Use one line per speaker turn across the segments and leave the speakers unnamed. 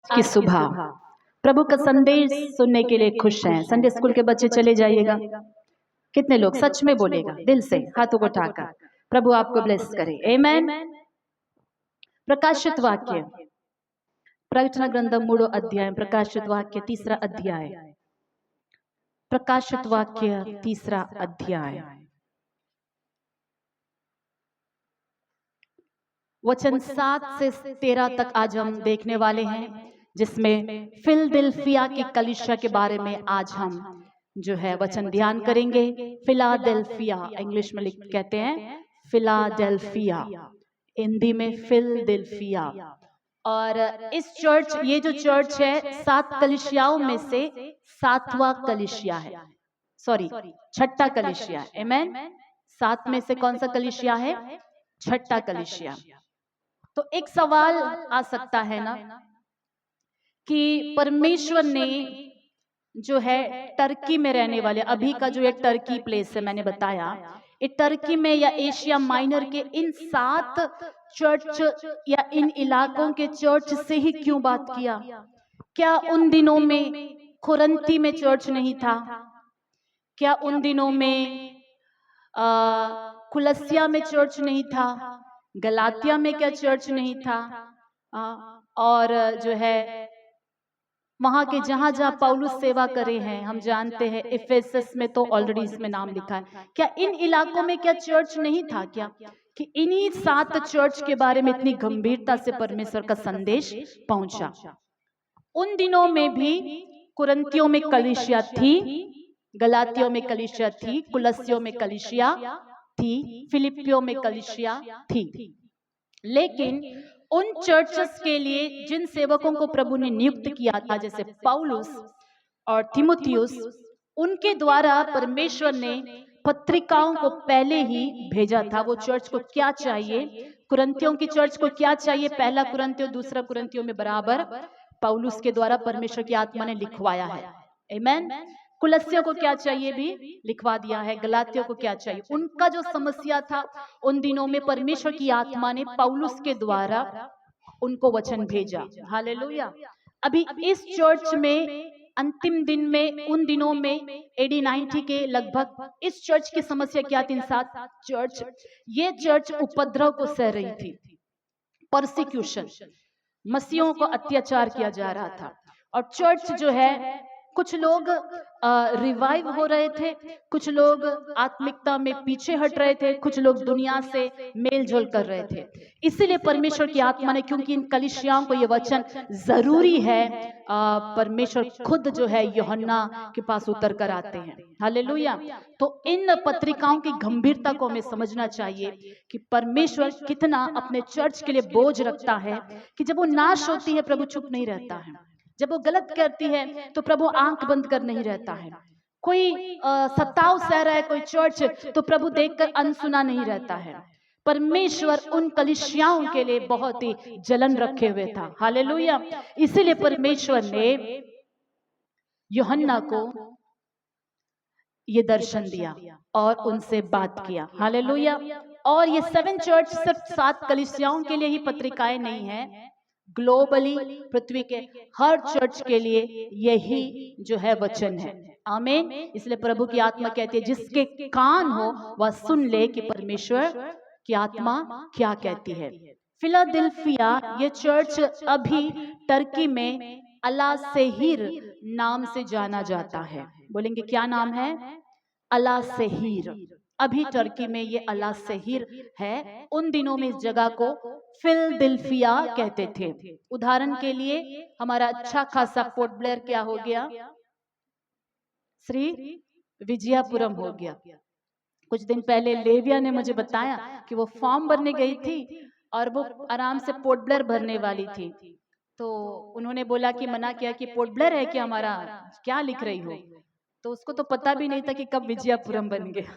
की सुबह प्रभु का संदेश सुनने के लिए खुश हैं। संडे स्कूल के बच्चे चले जाइएगा। कितने लोग सच में बोलेगा दिल से हाथों को उठाकर? प्रभु आपको ब्लेस करे। आमेन। प्रकाशित वाक्य, प्रकटन ग्रंथम 3 अध्याय, प्रकाशित वाक्य 3 अध्याय, प्रकाशित वाक्य 3 अध्याय, वचन 7 से 13 तक आज हम देखने वाले हैं, जिसमें फिलदिल्फिया की कलीसिया के बारे में आज हम जो है वचन ध्यान करेंगे। फिलाडेल्फिया इंग्लिश में कहते हैं फिलाडेल्फिया, हिंदी में फिलदिल्फिया। और इस चर्च, ये जो चर्च है 7 कलीसियाओं में से 7वां कलीसिया है, सॉरी 6ठा कलीसिया है। आमेन। 7 में से कौन सा कलीसिया है? 6ठा कलीसिया। तो एक सवाल आ सकता है ना कि परमेश्वर ने जो है टर्की में रहने वाले, अभी का जो ये टर्की प्लेस है मैंने बताया, ये टर्की में या एशिया माइनर के इन 7 चर्च या इन इलाकों के चर्च से ही क्यों बात किया? क्या उन दिनों में कुरंती में चर्च नहीं था? क्या उन दिनों में कुलसिया में चर्च नहीं था? गलातिया में क्या चर्च नहीं था? और जो है वहां के जहां जहां पौलुस सेवा करे हैं, हम जानते हैं इफेसस में तो ऑलरेडी इसमें नाम लिखा है। क्या इन इलाकों में क्या चर्च नहीं था? क्या कि इन्हीं 7 चर्च के बारे में इतनी गंभीरता से परमेश्वर का संदेश पहुंचा? उन दिनों में भी कुरंतियों में कलीसिया थी, गलातियों में कलीसिया थी, कुलसियों में कलीसिया थी, फिलिपियों में कलीसिया थी। लेकिन उन चर्चेस के लिए जिन सेवकों को प्रभु ने नियुक्त किया था, जैसे पौलुस और तीमुथियुस, उनके द्वारा परमेश्वर ने पत्रिकाओं को पहले ही भेजा था। वो चर्च को क्या चाहिए, कुरंतियों की चर्च को क्या चाहिए, पहला कुरंतियों दूसरा कुरंतियों में बराबर पौलुस के द्वारा परमेश्वर की आत्मा ने लिखवाया है। आमेन। कुलस्सियों को क्या चाहिए भी लिखवा दिया है, गलातियों को क्या चाहिए। उनका जो समस्या था उन दिनों में परमेश्वर की आत्मा ने पौलुस के द्वारा उनको वचन भेजा। हालेलुया। अभी इस चर्च में अंतिम दिन में, उन दिनों में AD 90 के लगभग इस चर्च की समस्या क्या थी? 7 चर्च, ये चर्च उपद्रव को सह रही थी, परसिक्यूशन, मसीहों को अत्याचार किया जा रहा था। और चर्च जो है, कुछ लोग रिवाइव हो रहे थे, कुछ लोग आत्मिकता में पीछे हट रहे थे, कुछ लोग दुनिया से मेल जोल कर रहे थे। इसीलिए परमेश्वर की आत्मा ने, क्योंकि इन कलीसियाओं को ये वचन जरूरी है, परमेश्वर खुद जो है यूहन्ना के पास उतर कर आते हैं। हालेलुया। तो इन पत्रिकाओं की गंभीरता को हमें समझना चाहिए कि परमेश्वर कितना अपने चर्च के लिए बोझ रखता है, कि जब वो नाश होती है प्रभु चुप नहीं रहता है, जब वो गलत करती है तो प्रभु आंख बंद कर नहीं रहता है। कोई सताव सह रहा है कोई चर्च, तो प्रभु देखकर अनसुना नहीं रहता है। परमेश्वर उन कलीसियाओं के लिए बहुत ही जलन रखे हुए था। हालेलुया। इसीलिए परमेश्वर ने यूहन्ना को ये दर्शन दिया और उनसे बात किया। हालेलुया। और ये 7 चर्च सिर्फ 7 कलीसियाओं के लिए ही पत्रिकाएं नहीं है, ग्लोबली पृथ्वी के हर चर्च के लिए यही जो है वचन है। आमीन। इसलिए प्रभु की आत्मा कहती है जिसके कान हो वह सुन ले कि परमेश्वर की आत्मा क्या कहती है। फिलाडेल्फिया ये चर्च अभी टर्की में अला सेहिर नाम से जाना जाता है। बोलेंगे क्या नाम है? अला सेहिर। अभी टर्की में ये अला सेहिर है। उन दिनों में इस जगह को फिलदिल्फिया कहते थे। उदाहरण के लिए हमारा अच्छा खासा पोर्ट ब्लेयर क्या हो गया? श्री विजयपुरम हो गया। कुछ दिन पहले लेविया ने मुझे बताया कि वो फॉर्म भरने गई थी और वो आराम से पोर्ट ब्लेयर भरने वाली थी, तो उन्होंने बोला कि मना किया कि पोर्ट ब्लेयर है कि हमारा, क्या लिख रही हो? तो उसको तो पता भी नहीं था कि कब विजयपुरम बन गया।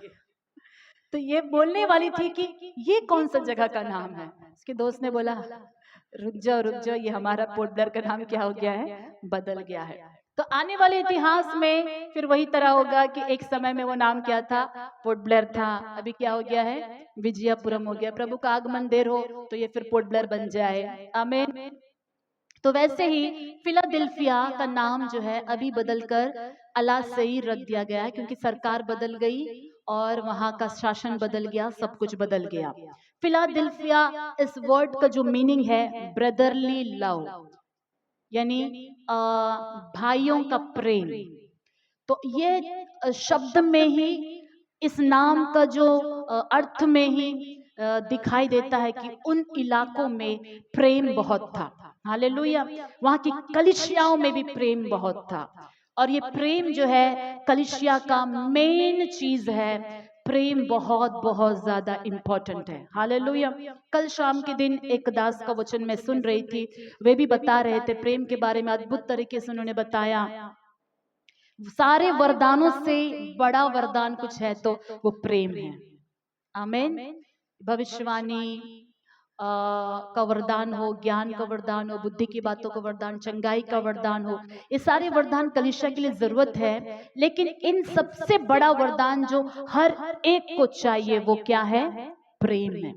तो ये बोलने वाली थी कि ये कौन सा जगह का नाम है। उसके दोस्त ने बोला रुक जाओ, ये हमारा पोर्ट ब्लेयर का नाम क्या हो गया है? बदल गया है। तो आने वाले इतिहास में फिर वही तरह होगा कि एक समय में वो नाम क्या था? पोर्ट ब्लेयर था। अभी क्या हो गया है? विजयपुरम हो गया। प्रभु का आगमन देर हो तो ये फिर पोर्ट ब्लेयर बन जाए। आमीन। तो वैसे ही फिलाडेल्फिया का नाम जो है अभी बदलकर अलासई रख दिया गया है, क्योंकि सरकार बदल गई और वहां का शासन बदल गया, सब कुछ बदल गया। फिलाडेल्फिया इस वर्ड का जो मीनिंग है ब्रदरली लव, यानी भाइयों का प्रेम। तो ये शब्द में ही, इस नाम का जो अर्थ में ही दिखाई देता है कि उन इलाकों में प्रेम बहुत था। हालेलुया। वहां की कलीसियाओं में भी प्रेम बहुत था, और ये प्रेम जो है कलीसिया का मेन चीज है। प्रेम बहुत बहुत ज्यादा इंपॉर्टेंट है। हालेलुया। कल शाम के दिन एक दास का वचन मैं सुन रही थी, वे भी बता रहे थे प्रेम के बारे में, अद्भुत तरीके से उन्होंने बताया। सारे वरदानों से बड़ा वरदान कुछ है तो वो प्रेम है। आमीन। भविष्यवाणी का वरदान हो, ज्ञान का वरदान हो, बुद्धि की बातों का वरदान, चंगाई का वरदान हो, ये सारे वरदान कलीसिया के लिए जरूरत है। लेकिन इन सबसे बड़ा वरदान जो हर एक को चाहिए वो क्या है? प्रेम है।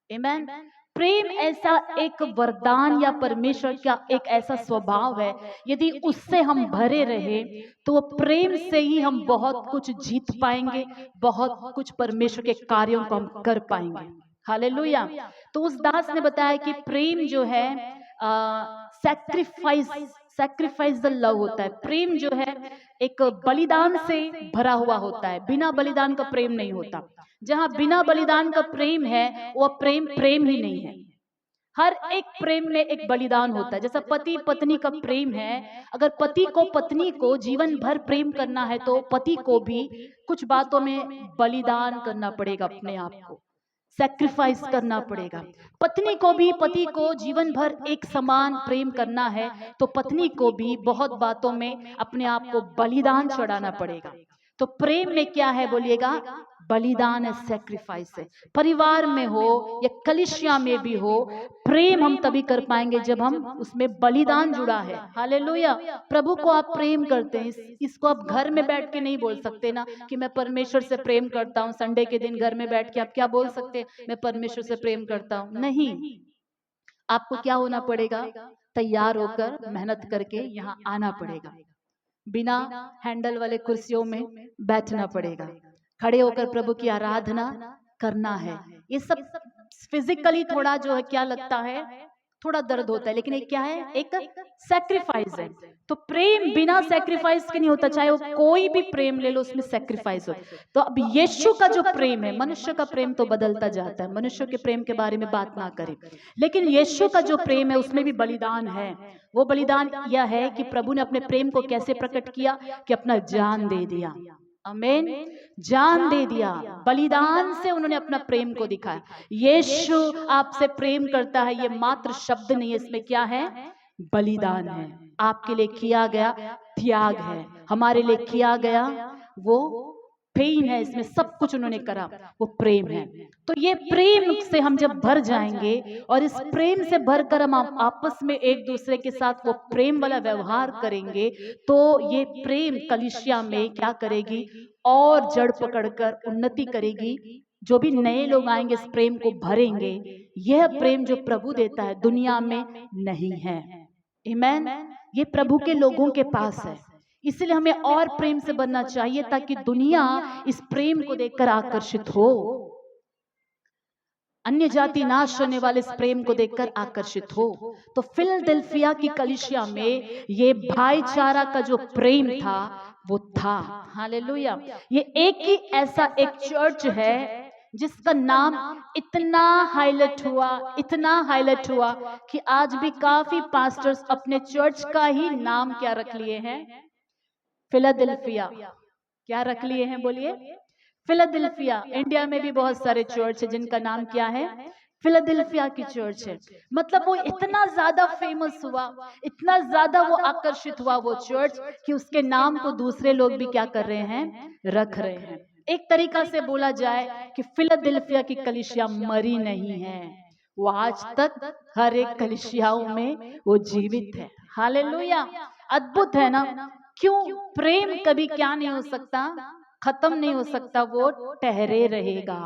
आमीन। प्रेम ऐसा एक वरदान या परमेश्वर का एक ऐसा स्वभाव है, यदि उससे हम भरे रहे तो वो प्रेम से ही हम बहुत कुछ जीत पाएंगे, बहुत कुछ परमेश्वर के कार्यों को हम कर पाएंगे। हालेलुया। तो उस दास ने बताया कि प्रेम जो है सैक्रिफाइस, सैक्रिफाइस द लव होता है। प्रेम जो है एक बलिदान से भरा हुआ होता है, बिना बलिदान का प्रेम नहीं होता। जहां बिना बलिदान का प्रेम है वो प्रेम प्रेम ही नहीं है। हर एक प्रेम में एक बलिदान होता है। जैसा पति पत्नी का प्रेम है, अगर पति को पत्नी को जीवन भर प्रेम करना है तो पति को भी कुछ बातों में बलिदान करना पड़ेगा, अपने आप को सैक्रिफाइस करना पड़ेगा। पत्नी को भी पति को जीवन भर एक समान प्रेम करना है तो पत्नी को भी बहुत बातों में अपने आप को बलिदान चढ़ाना पड़ेगा। तो प्रेम में क्या है बोलिएगा? बलिदान है, सैक्रिफाइस है। परिवार में हो या कलीसिया में भी हो, प्रेम हम तभी कर पाएंगे जब हम उसमें बलिदान जुड़ा है। हालेलुया। प्रभु को आप प्रेम करते हैं, इसको आप घर में बैठ के नहीं बोल सकते ना कि मैं परमेश्वर से प्रेम करता हूँ। संडे के दिन घर में बैठ के आप क्या बोल सकते हैं? मैं परमेश्वर से प्रेम करता हूँ। नहीं, आपको क्या होना पड़ेगा? तैयार होकर मेहनत करके यहाँ आना पड़ेगा। बिना हैंडल वाले कुर्सियों में बैठना पड़ेगा, खड़े होकर प्रभु की आराधना करना है। ये सब फिजिकली थोड़ा जो है क्या लगता है, थोड़ा दर्द होता है, लेकिन ये क्या है? एक सैक्रिफाइस है। तो प्रेम बिना सैक्रिफाइस के नहीं होता, चाहे वो कोई भी प्रेम ले लो उसमें सैक्रिफाइस हो। तो अब यीशु का जो प्रेम है, मनुष्य का प्रेम तो बदलता जाता है, मनुष्य के प्रेम के बारे में बात ना करें, लेकिन यीशु का जो प्रेम है उसमें भी बलिदान है। वो बलिदान यह है कि प्रभु ने अपने प्रेम को कैसे प्रकट किया कि अपना जान दे दिया। आमीन। जान दे दिया, बलिदान से उन्होंने अपना प्रेम को दिखाया। यीशु आपसे प्रेम करता है, ये मात्र शब्द नहीं है, इसमें क्या है? बलिदान है। आपके लिए किया गया त्याग है, हमारे लिए किया गया वो पेन है, इसमें सब कुछ उन्होंने करा, वो प्रेम है। तो ये प्रेम से हम जब भर जाएंगे और इस प्रेम से भरकर हम आपस में एक दूसरे के साथ वो प्रेम वाला व्यवहार करेंगे, तो ये प्रेम कलीसिया में क्या करेगी? और जड़ पकड़कर उन्नति करेगी। जो भी नए लोग आएंगे इस प्रेम को भरेंगे। यह प्रेम जो प्रभु देता है दुनिया में नहीं है। आमीन। ये प्रभु के लोगों के पास है, इसलिए हमें और प्रेम से बनना चाहिए ताकि दुनिया इस प्रेम को देखकर आकर्षित हो। अन्य जाति नाश होने वाले इस प्रेम को देखकर आकर्षित हो। तो फिलडेल्फिया की कलीसिया में ये भाईचारा का जो प्रेम था वो था। हालेलुया। ये एक ही ऐसा एक चर्च है जिसका नाम इतना हाईलाइट हुआ, इतना हाईलाइट हुआ कि आज भी काफी पास्टर्स अपने चर्च का ही नाम क्या रख लिए हैं? फिलाडेल्फिया। क्या रख लिए हैं बोलिए? फिलाडेल्फिया। इंडिया में भी बहुत सारे चर्च है जिनका नाम क्या है? फिलाडेल्फिया की चर्च है। मतलब वो इतना ज्यादा फेमस हुआ, इतना ज्यादा वो आकर्षित हुआ वो चर्च कि उसके नाम को दूसरे लोग भी क्या कर रहे हैं? रख रहे हैं। एक तरीका से बोला जाए कि फिलाडेल्फिया की कलीसिया मरी नहीं है, वो आज तक हर एक कलीसियाओं में वो जीवित है। हालेलुया। अद्भुत है ना? क्यों? प्रेम कभी क्या नहीं हो सकता? खत्म नहीं हो सकता, वो ठहरे रहेगा।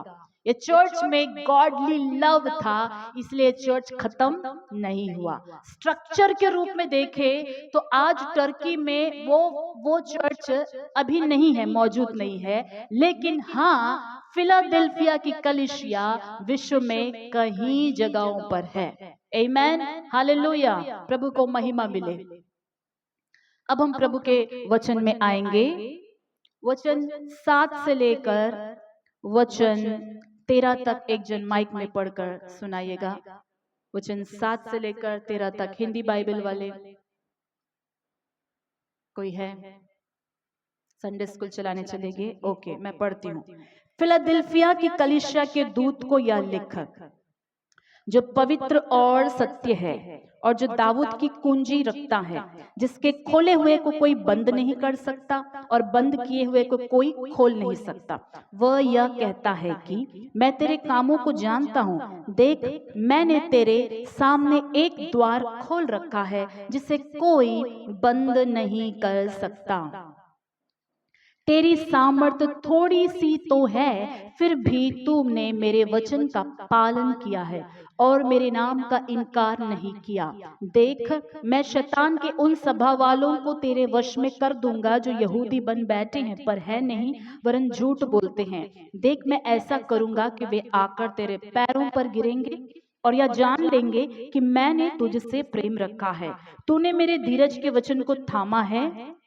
ये चर्च में गॉडली लव था, इसलिए चर्च खत्म नहीं हुआ। स्ट्रक्चर के रूप में देखें तो आज टर्की में वो चर्च अभी नहीं है, मौजूद नहीं है, लेकिन हाँ फिलाडेल्फिया की कलीसिया विश्व में कई जगहों पर है। आमेन, हालेलुया, प्रभु को महिमा मिले। अब हम प्रभु के वचन में आएंगे। वचन 7 से लेकर वचन 13 तक एक जन माइक में पढ़कर सुनाइएगा। वचन 7 से लेकर 13 तक, हिंदी बाइबल वाले कोई है? संडे स्कूल चलाने चलेंगे? ओके, मैं पढ़ती हूँ। फिलाडेल्फिया की कलीसिया के दूत को यह लिख, जो पवित्र और सत्य है और जो दाऊद की कुंजी रखता है, जिसके खोले हुए को कोई बंद नहीं कर सकता और बंद किए हुए को कोई खोल नहीं सकता, वह यह कहता है कि मैं तेरे कामों को जानता हूँ। देख, मैंने तेरे सामने एक द्वार खोल रखा है जिसे कोई बंद नहीं कर सकता। तेरी सामर्थ थोड़ी सी तो है, फिर भी तूने मेरे वचन का पालन किया है और मेरे नाम का इनकार नहीं किया। देख, मैं शैतान के उन सभा वालों को तेरे वश में कर दूंगा जो यहूदी बन बैठे हैं पर है नहीं, वरन झूठ बोलते हैं। देख, मैं ऐसा करूंगा कि वे आकर तेरे पैरों पर गिरेंगे और यह जान लेंगे कि मैंने तुझसे प्रेम रखा है। तूने मेरे धीरज के वचन को थामा है,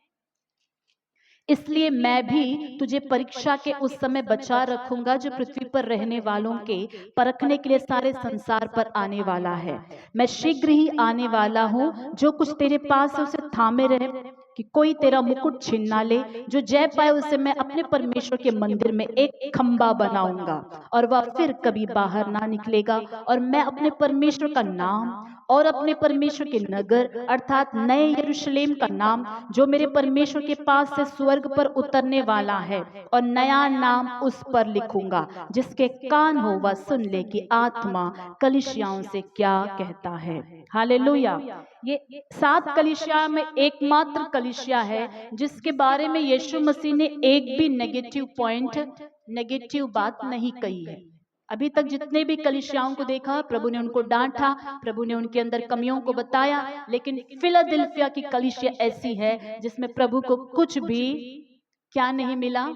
इसलिए मैं भी तुझे परीक्षा के उस समय बचा रखूंगा जो पृथ्वी पर रहने वालों के परखने के लिए सारे संसार पर आने वाला है। मैं शीघ्र ही आने वाला हूँ। जो कुछ तेरे पास है उसे थामे रहे कि कोई तेरा मुकुट छीन ना ले। जो जय पाए उसे मैं अपने परमेश्वर के मंदिर में एक खंबा बनाऊंगा और वह फिर कभी बाहर ना निकलेगा। और मैं अपने परमेश्वर का नाम और अपने परमेश्वर के नगर अर्थात नए यरूशलेम का नाम, जो मेरे परमेश्वर के पास से स्वर्ग पर उतरने वाला है, और नया नाम उस पर लिखूंगा। जिसके कान हो वह सुन ले कि आत्मा कलीसियाओं से क्या कहता है। हालेलुया। ये 7 कलीसिया में एकमात्र कलीसिया है जिसके बारे में यीशु मसीह ने एक भी नेगेटिव बात नहीं कही है। अभी तक जितने भी कलीसियाओं को देखा, प्रभु ने उनको डांटा, प्रभु ने उनके अंदर कमियों को बताया, लेकिन फिलाडेल्फिया की कलीसिया ऐसी है जिसमें प्रभु को कुछ भी क्या नहीं मिला,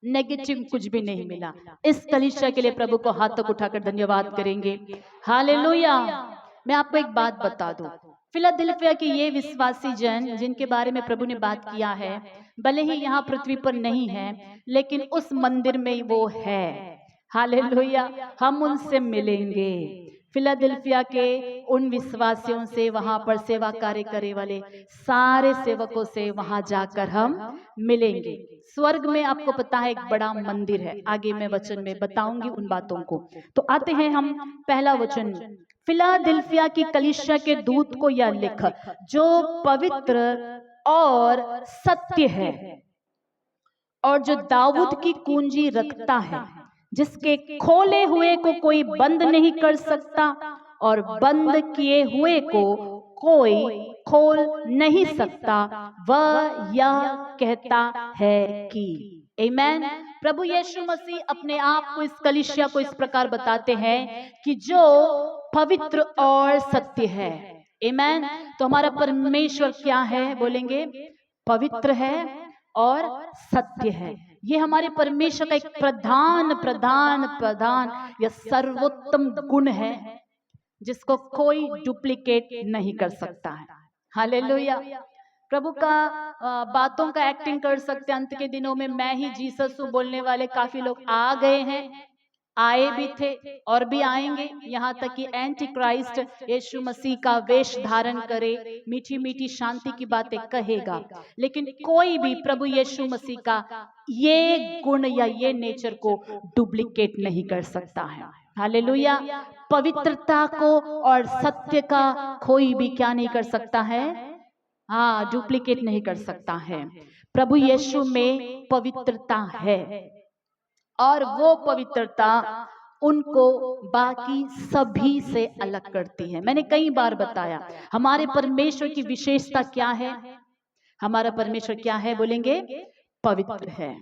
नेगेटिव कुछ भी नहीं मिला। इस कलीसिया के लिए प्रभु को हाथ तक उठाकर धन्यवाद करेंगे। हालेलुया। मैं आपको एक बात बता दूं, फिलाडेल्फिया के ये विश्वासी जन जिनके बारे में प्रभु ने बात किया है, भले ही यहाँ पृथ्वी पर नहीं है, लेकिन उस मंदिर में वो है। हालेलुया। हम उनसे मिलेंगे, फिलाडेल्फिया के उन विश्वासियों से, वहां पर सेवा कार्य करे वाले सारे सेवकों से वहां जाकर हम मिलेंगे। स्वर्ग में आपको पता है एक बड़ा मंदिर है, आगे मैं वचन में बताऊंगी उन बातों को। तो आते हैं हम पहला वचन। फिलाडेल्फिया की कलीसिया के दूत को यह लिख, जो पवित्र और सत्य है और जो दाऊद की कुंजी रखता है, जिसके खोले हुए को कोई बंद नहीं कर सकता और बंद किए हुए को कोई खोल नहीं सकता, वह यह कहता है कि। आमेन। प्रभु यीशु मसीह अपने आप को, इस कलीसिया को इस प्रकार बताते हैं कि जो पवित्र और सत्य है। आमेन। तो हमारा परमेश्वर क्या है? बोलेंगे पवित्र है और सत्य है। ये हमारे परमेश्वर का एक प्रधान या सर्वोत्तम गुण है जिसको कोई डुप्लीकेट नहीं कर सकता है। हालेलुया। प्रभु का बातों का एक्टिंग कर सकते। अंत के दिनों में मैं ही जीसस हूं बोलने वाले काफी लोग आ गए हैं, आए भी थे और भी आएंगे। यहाँ तक कि एंटी क्राइस्ट यीशु मसीह का वेश धारण करे, मीठी मीठी शांति की बातें कहेगा, लेकिन कोई भी प्रभु यीशु मसीह का ये गुण या ये नेचर को डुप्लीकेट नहीं कर सकता है। हालेलुया। पवित्रता को और सत्य का कोई भी क्या नहीं कर सकता है? हाँ, डुप्लीकेट नहीं कर सकता है। प्रभु यीशु में पवित्रता है और वो पवित्रता उनको बाकी सभी से अलग करती है। मैंने कई बार बताया हमारे परमेश्वर की विशेषता क्या है। हमारा परमेश्वर क्या है? बोलेंगे पवित्र है।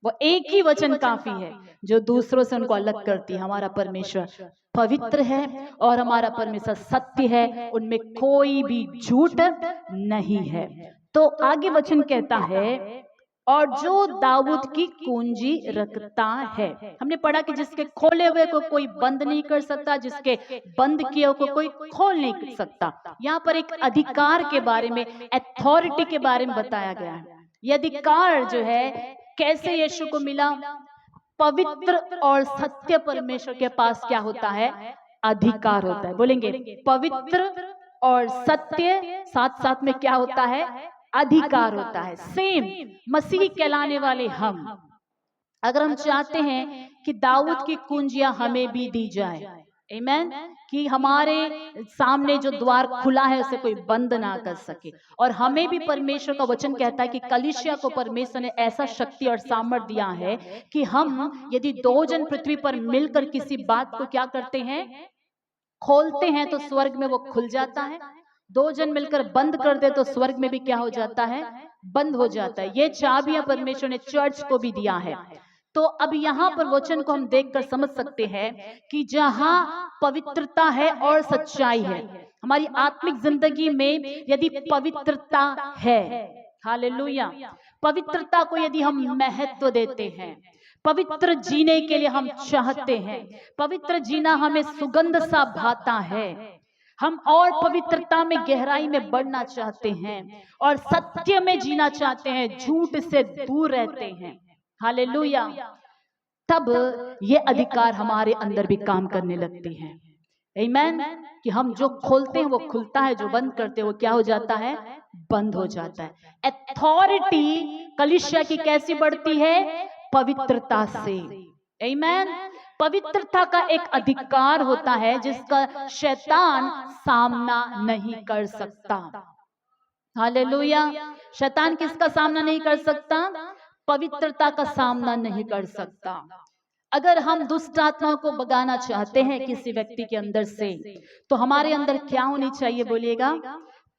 वो एक ही वचन काफी है जो दूसरों से उनको अलग करती है। हमारा परमेश्वर पवित्र है और हमारा परमेश्वर सत्य है, उनमें कोई भी झूठ नहीं है। तो आगे वचन कहता है, और जो दाऊद की कुंजी रखता है। हमने पढ़ा कि जिसके खोले हुए को कोई बंद नहीं कर सकता, जिसके बंद किए हुए को कोई खोल नहीं कर सकता। यहाँ पर एक अधिकार के बारे में, अथॉरिटी के बारे में बताया गया है। यह अधिकार जो है कैसे यीशु को मिला? पवित्र और सत्य परमेश्वर के पास क्या होता है? अधिकार होता है। बोलेंगे पवित्र और सत्य, साथ साथ में क्या होता है? अधिकार होता है। सेम मसीह कहलाने वाले हम, अगर हम चाहते हैं कि दाऊद की कुंजियां हमें भी दी जाए, आमीन, कि हमारे सामने जो द्वार खुला है उसे कोई बंद ना कर सके, और हमें भी परमेश्वर का वचन कहता है कि कलीसिया को परमेश्वर ने ऐसा शक्ति और सामर्थ्य दिया है कि हम यदि 2 जन पृथ्वी पर मिलकर किसी बात को क्या करते हैं? खोलते हैं तो स्वर्ग में वो खुल जाता है। 2 जन मिलकर बंद कर दे तो स्वर्ग में भी क्या हो जाता है? बंद हो जाता है। ये चाबियां परमेश्वर ने चर्च को भी दिया है। तो अब यहाँ पर वचन को हम देखकर समझ सकते हैं कि जहां पवित्रता है और सच्चाई है, हमारी आत्मिक जिंदगी में यदि पवित्रता है, हालेलुया, पवित्रता को यदि हम महत्व देते हैं, पवित्र जीने के लिए हम चाहते हैं, पवित्र जीना हमें सुगंध सा भाता है, हम और पवित्रता में गहराई में बढ़ना चाहते हैं और सत्य में जीना चाहते हैं, झूठ से दूर रहते हैं, हालेलुया, तब ये अधिकार हमारे अंदर भी काम करने लगते हैं। आमीन, कि हम जो खोलते हैं वो खुलता है, जो बंद करते हैं वो क्या हो जाता है? बंद हो जाता है। अथॉरिटी कलीसिया की कैसी बढ़ती है? पवित्रता से। आमीन, पवित्रता का एक अधिकार होता है जिसका शैतान सामना नहीं कर सकता। हालेलुया, शैतान किसका सामना नहीं कर सकता? पवित्रता का सामना नहीं कर सकता। अगर हम दुष्ट आत्माओं को भगाना चाहते हैं किसी व्यक्ति के अंदर से, तो हमारे अंदर क्या होनी चाहिए? बोलिएगा,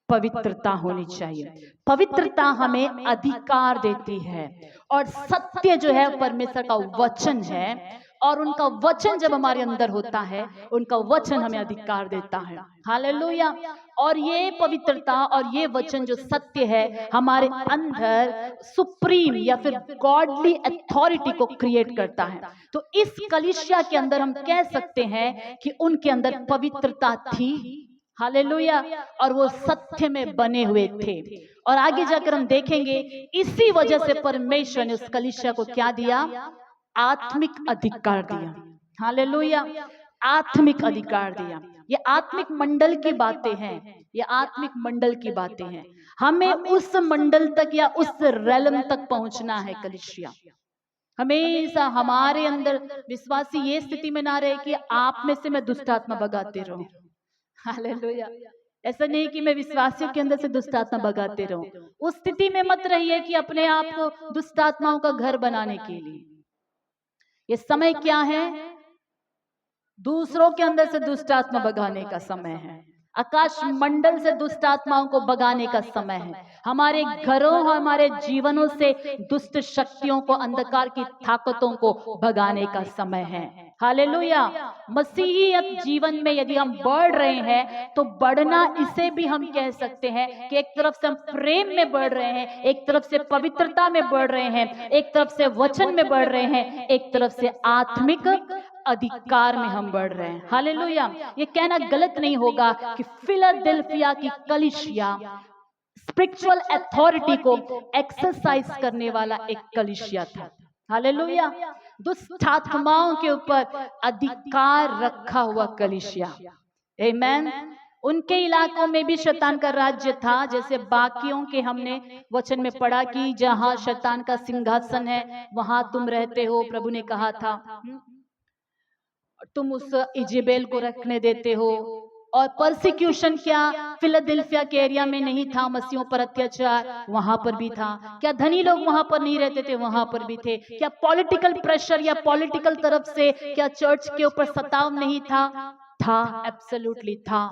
पवित्रता होनी चाहिए। पवित्रता हमें अधिकार देती है, और सत्य जो है परमेश्वर का वचन है, और उनका वचन जब हमारे अंदर होता है, उनका वचन हमें अधिकार देता है। हालेलुया, और ये पवित्रता और ये वचन जो सत्य है हमारे अंदर सुप्रीम या फिर गॉडली अथॉरिटी को क्रिएट करता है। तो इस कलीसिया के अंदर हम कह सकते हैं कि उनके अंदर पवित्रता थी, हालेलुया, और वो सत्य में बने हुए थे। और आगे जाकर हम देखेंगे इसी वजह से परमेश्वर ने उस कलीसिया को क्या दिया? आत्मिक अधिकार दिया। हालेलुया, आत्मिक अधिकार दिया। ये आत्मिक मंडल की बातें हैं, ये आत्मिक मंडल की बातें हैं। हमें उस मंडल तक या उस रेलम तक पहुंचना है। कलीसिया हमेशा हमारे अंदर विश्वासी ये स्थिति में ना रहे कि आप में से मैं दुष्ट आत्मा भगाते रहूं। हालेलुया, ऐसा नहीं कि मैं विश्वासियों के अंदर से दुष्ट आत्मा भगाते रहूं। उस स्थिति में मत रहिए कि अपने आप को दुष्ट आत्माओं का घर बनाने के लिए। ये समय क्या है? दूसरों के अंदर से दुष्ट आत्मा भगाने का समय है। आकाश मंडल से दुष्ट आत्माओं को भगाने का समय है। हमारे घरों, हमारे जीवनों से दुष्ट शक्तियों को, अंधकार की ताकतों को भगाने का समय है। हालेलुया, मसीही जीवन में यदि हम बढ़ रहे हैं तो बढ़ना इसे भी हम कह सकते हैं कि एक तरफ से हम प्रेम में बढ़ रहे हैं, एक तरफ से पवित्रता में बढ़ रहे हैं, एक तरफ से वचन में बढ़ रहे हैं, एक तरफ से आत्मिक अधिकार में हम बढ़ रहे हैं। हालेलुया, ये कहना गलत नहीं होगा कि फिलाडेल्फिया की कलीसिया स्पिरिचुअल अथॉरिटी को एक्सरसाइज करने वाला एक कलीसिया था। हालेलुया, दुष्ट आत्माओं के ऊपर अधिकार रखा हुआ कलीसिया। आमीन, उनके इलाकों में भी शैतान का राज्य था, जैसे बाकियों के हमने वचन में पढ़ा कि जहां शैतान का सिंहासन है वहां तुम रहते हो। प्रभु ने कहा था तुम उस इजेबेल को रखने देते हो। और परसिक्यूशन क्या फिलाडेल्फिया के एरिया में नहीं था? मसीहों पर अत्याचार वहां पर भी था। क्या धनी लोग वहां पर नहीं रहते थे? वहां पर भी थे। क्या पॉलिटिकल प्रेशर या पॉलिटिकल तरफ से क्या चर्च के ऊपर सताव नहीं था? था, एब्सोल्युटली था।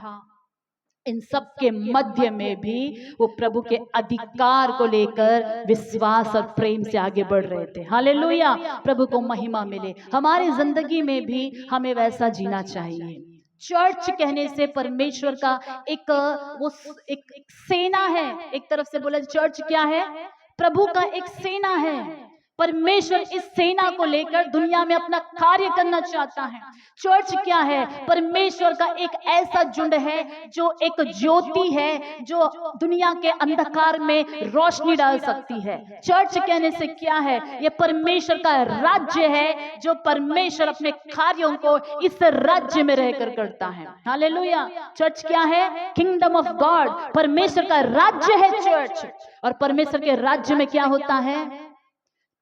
इन सब के मध्य में भी वो प्रभु के अधिकार को लेकर विश्वास और प्रेम से आगे बढ़ रहे थे। हालेलुया, प्रभु को महिमा मिले। हमारी जिंदगी में भी हमें वैसा जीना चाहिए। चर्च कहने से परमेश्वर का एक वो एक सेना है। एक तरफ से बोला चर्च क्या है? प्रभु का एक सेना है। परमेश्वर इस सेना को लेकर दुनिया में अपना कार्य करना चाहता है। चर्च क्या है? परमेश्वर का एक ऐसा झुंड है जो एक ज्योति है, जो दुनिया के अंधकार में रोशनी डाल सकती है। चर्च कहने से क्या है? ये परमेश्वर का राज्य है, जो परमेश्वर अपने कार्यों को इस राज्य में रहकर करता है। हालेलुया। चर्च क्या है? किंगडम ऑफ गॉड, परमेश्वर का राज्य है चर्च। और परमेश्वर के राज्य में क्या होता है?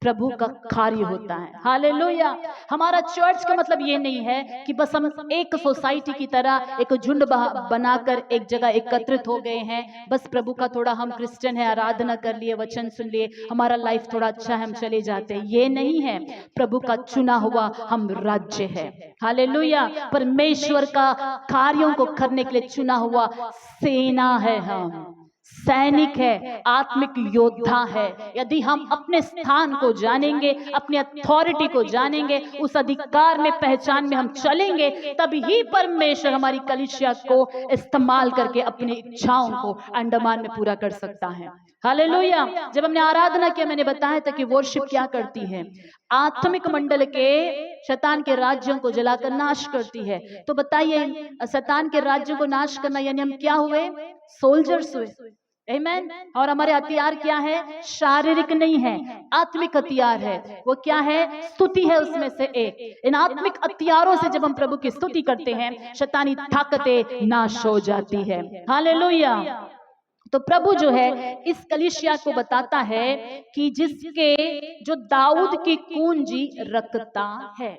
प्रभु का कार्य होता है। हालेलुया। हमारा चर्च का मतलब ये नहीं है कि बस हम एक सोसाइटी की तरह एक झुंड बनाकर एक जगह एकत्रित हो गए हैं, बस प्रभु का थोड़ा हम क्रिश्चियन है, आराधना कर लिए, वचन सुन लिए, हमारा लाइफ थोड़ा अच्छा है, हम चले जाते हैं। ये नहीं है। प्रभु का चुना हुआ हम राज्य है। हालेलुया। परमेश्वर का कार्यों को करने के लिए चुना हुआ सेना है, हम सैनिक है, आत्मिक योद्धा है। यदि हम अपने स्थान को जानेंगे, अपनी अथॉरिटी को जानेंगे, उस अधिकार में पहचान में हम चलेंगे, तभी ही परमेश्वर हमारी कलीसिया को इस्तेमाल करके अपनी इच्छाओं को अंडमान में पूरा कर सकता है। हालेलुया। जब हमने आराधना किया, मैंने बताया था कि वर्शिप क्या करती है? आत्मिक मंडल के शैतान के राज्यों को जलाकर नाश करती है। तो बताइए, शैतान के राज्यों को नाश करना यानी हम क्या हुए? सोल्जर्स हुए। आमेन। और हमारे हथियार क्या है? शारीरिक नहीं है, आत्मिक हथियार है। वो क्या है? स्तुति है उसमें से एक। इन आत्मिक हथियारों से जब हम प्रभु की स्तुति करते हैं, शैतानी ताकतें नाश हो जाती है। हालेलुया। तो प्रभु जो है इस कलीसिया को बताता है कि जिसके जो दाऊद की कुंजी रखता है।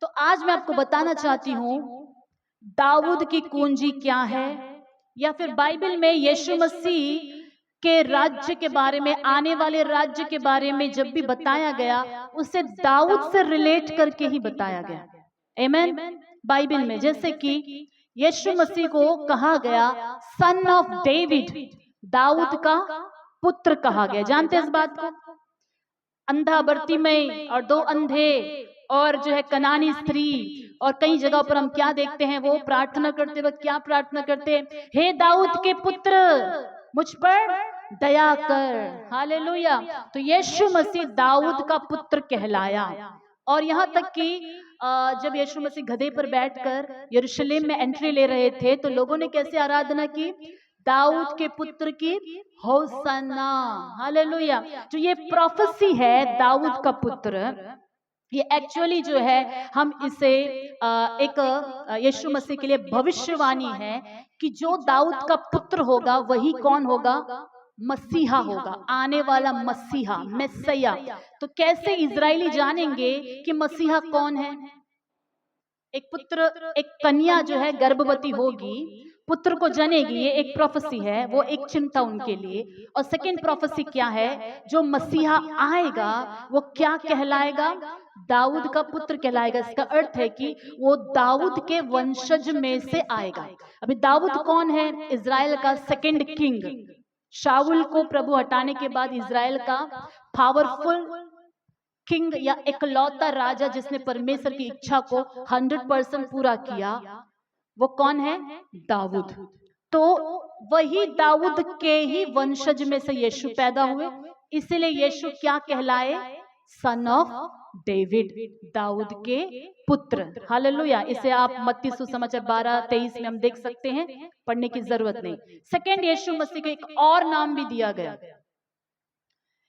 तो आज मैं आपको बताना चाहती हूं दाऊद की कुंजी क्या है, या फिर बाइबल में यीशु मसीह के राज्य के बारे में, आने वाले राज्य के बारे में जब भी बताया गया, उसे दाऊद से रिलेट करके ही बताया गया। आमेन। बाइबल में जैसे कि यीशु मसीह को कहा गया सन ऑफ डेविड, दाऊद का पुत्र कहा गया। जानते हैं इस बात को? अंधा बर्तिमई और दो अंधे और जो है कनानी स्त्री, और कई जगह पर हम क्या देखते हैं, वो प्रार्थना करते वक्त क्या प्रार्थना करते हैं? हे दाऊद के पुत्र, मुझ पर दया कर। हालेलुया। तो यीशु मसीह दाऊद का पुत्र कहलाया। और यहाँ तक कि जब यीशु मसीह गधे पर बैठकर यरूशलेम में एंट्री ले रहे थे, तो लोगों ने कैसे आराधना की? दाऊद के पुत्र की होसन्ना। हालेलुया। जो ये प्रोफेसी है दाऊद का पुत्र, ये एक्चुअली जो है हम इसे एक यीशु मसीह के लिए भविष्यवाणी है कि जो दाऊद का पुत्र होगा वही कौन होगा? मसीहा होगा, आने वाला मसीहा, मैसिया। तो कैसे इजरायली जानेंगे कि मसीहा कौन है? एक पुत्र, एक कन्या जो है गर्भवती होगी, पुत्र को जनेगी, ये एक प्रोफेसी है, वो एक चिन्ह था उनके लिए। और सेकंड प्रोफेसी क्या है? जो मसीहा आएगा वो क्या कहलाएगा? दाऊद का पुत्र कहलाएगा। इसका अर्थ है कि वो दाऊद के वंशज में से आएगा। अभी दाऊद कौन है? इजराइल का सेकंड किंग। शाऊल को प्रभु हटाने के बाद इजराइल का पावरफुल किंग या इकलौता राजा जिसने परमेश्वर की इच्छा को 100% पूरा किया, वो कौन है? दाऊद। तो वही दाऊद के ही वंशज में से यीशु पैदा हुए, इसलिए यीशु क्या कहलाए? सन ऑफ डेविड, दाऊद के पुत्र। हालेलुया। इसे आप मत्ती सुसमाचार 12:23 में हम देख सकते हैं, पढ़ने की जरूरत नहीं। सेकंड, यीशु मसीह को एक और नाम भी दिया गया,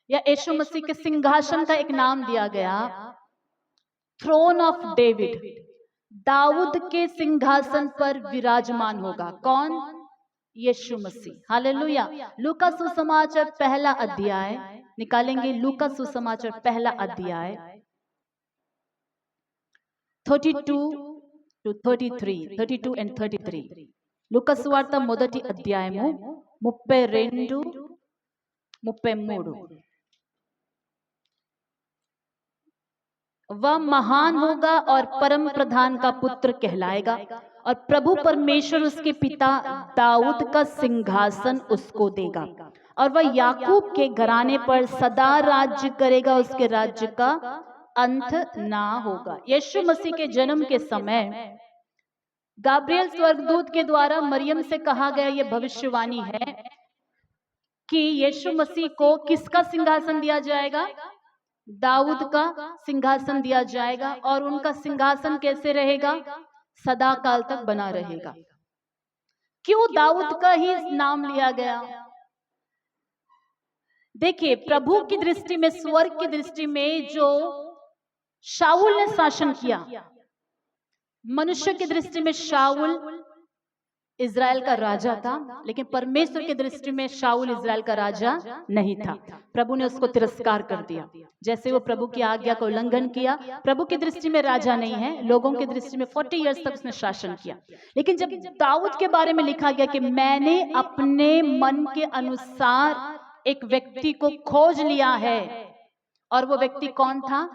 या यीशु मसीह के सिंहासन का एक नाम दिया गया, थ्रोन ऑफ डेविड। दाऊद के सिंहासन पर विराजमान होगा कौन? यीशु मसीह। हालेलुया। लूका सुसमाचार पहला अध्याय निकालेंगे, लूका सुसमाचार पहला अध्याय 32 and 33. లూకా సువార్త మొదటి అధ్యాయము 32, 33. वह महान होगा और परम प्रधान का पुत्र कहलाएगा और प्रभु परमेश्वर उसके पिता दाऊद का सिंहासन उसको देगा और वह याकूब के घराने पर सदा राज्य करेगा, उसके राज्य का अंत ना होगा। यीशु मसीह के जन्म के समय गाब्रियल स्वर्गदूत के द्वारा मरियम से कहा गया यह भविष्यवाणी है कि यीशु मसीह को किसका सिंहासन दिया जाएगा? दाऊद का सिंहासन दिया जाएगा। और उनका सिंहासन कैसे रहेगा? सदा काल तक बना रहेगा। क्यों दाऊद का ही नाम लिया गया? देखिए, प्रभु की दृष्टि में, स्वर्ग की दृष्टि में जो शाऊल ने शासन किया, मनुष्य की दृष्टि में शाऊल इज़राइल का राजा था, लेकिन परमेश्वर की दृष्टि में शाऊल इज़राइल का राजा नहीं था। प्रभु ने उसको तिरस्कार कर दिया। जैसे वो प्रभु की आज्ञा का उल्लंघन किया, प्रभु की दृष्टि में राजा नहीं है, लोगों की दृष्टि में 40 इयर्स तक उसने शासन किया। लेकिन जब दाऊद के बारे में लिखा गया कि मैंने अपने मन के अनुसार एक व्यक्ति को खोज लिया है, और वो व्यक्ति कौन था?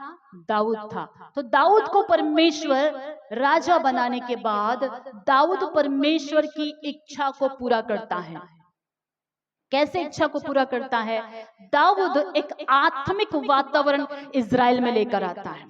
दाऊद था। तो दाऊद को परमेश्वर राजा बनाने के बाद दाऊद परमेश्वर की इच्छा को पूरा करता है। कैसे इच्छा को पूरा करता है? दाऊद एक आत्मिक वातावरण इज़राइल में लेकर आता है।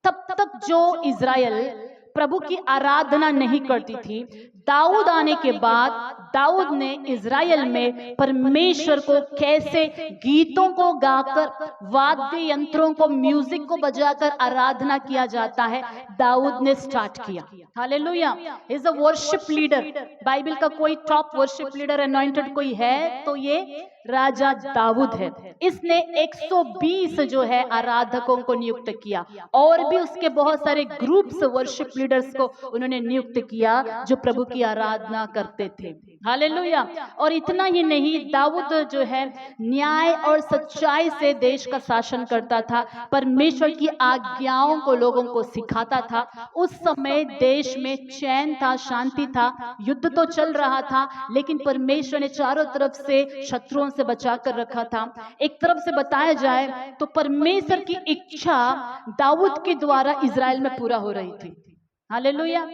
तब तक जो इज़राइल प्रभु की आराधना नहीं करती थी, दाऊद आने के बाद दाऊद ने इज़राइल में परमेश्वर को कैसे गीतों को गाकर, वाद्य यंत्रों को, म्यूजिक को बजाकर आराधना किया जाता है, दाऊद ने स्टार्ट किया। Hallelujah. Is a worship leader. Bible का कोई टॉप वर्शिप लीडर अनॉइंटेड कोई है तो ये राजा दाऊद है। इसने 120 जो है आराधकों को नियुक्त किया, और भी उसके बहुत सारे ग्रुप्स वर्शिप लीडर्स को उन्होंने नियुक्त किया जो प्रभु की आराधना करते थे। हालेलुया। और इतना ही नहीं, दाऊद जो है न्याय और सच्चाई से देश का शासन करता था, परमेश्वर की आज्ञाओं को लोगों को सिखाता था। उस समय देश में चैन था, शांति था, युद्ध तो चल रहा था, लेकिन परमेश्वर ने चारों तरफ से शत्रुओं से बचा कर रखा था। एक तरफ से बताया जाए तो परमेश्वर की इच्छा दाऊद के द्वारा इज़राइल में पूरा हो रही थी। हालेलुया।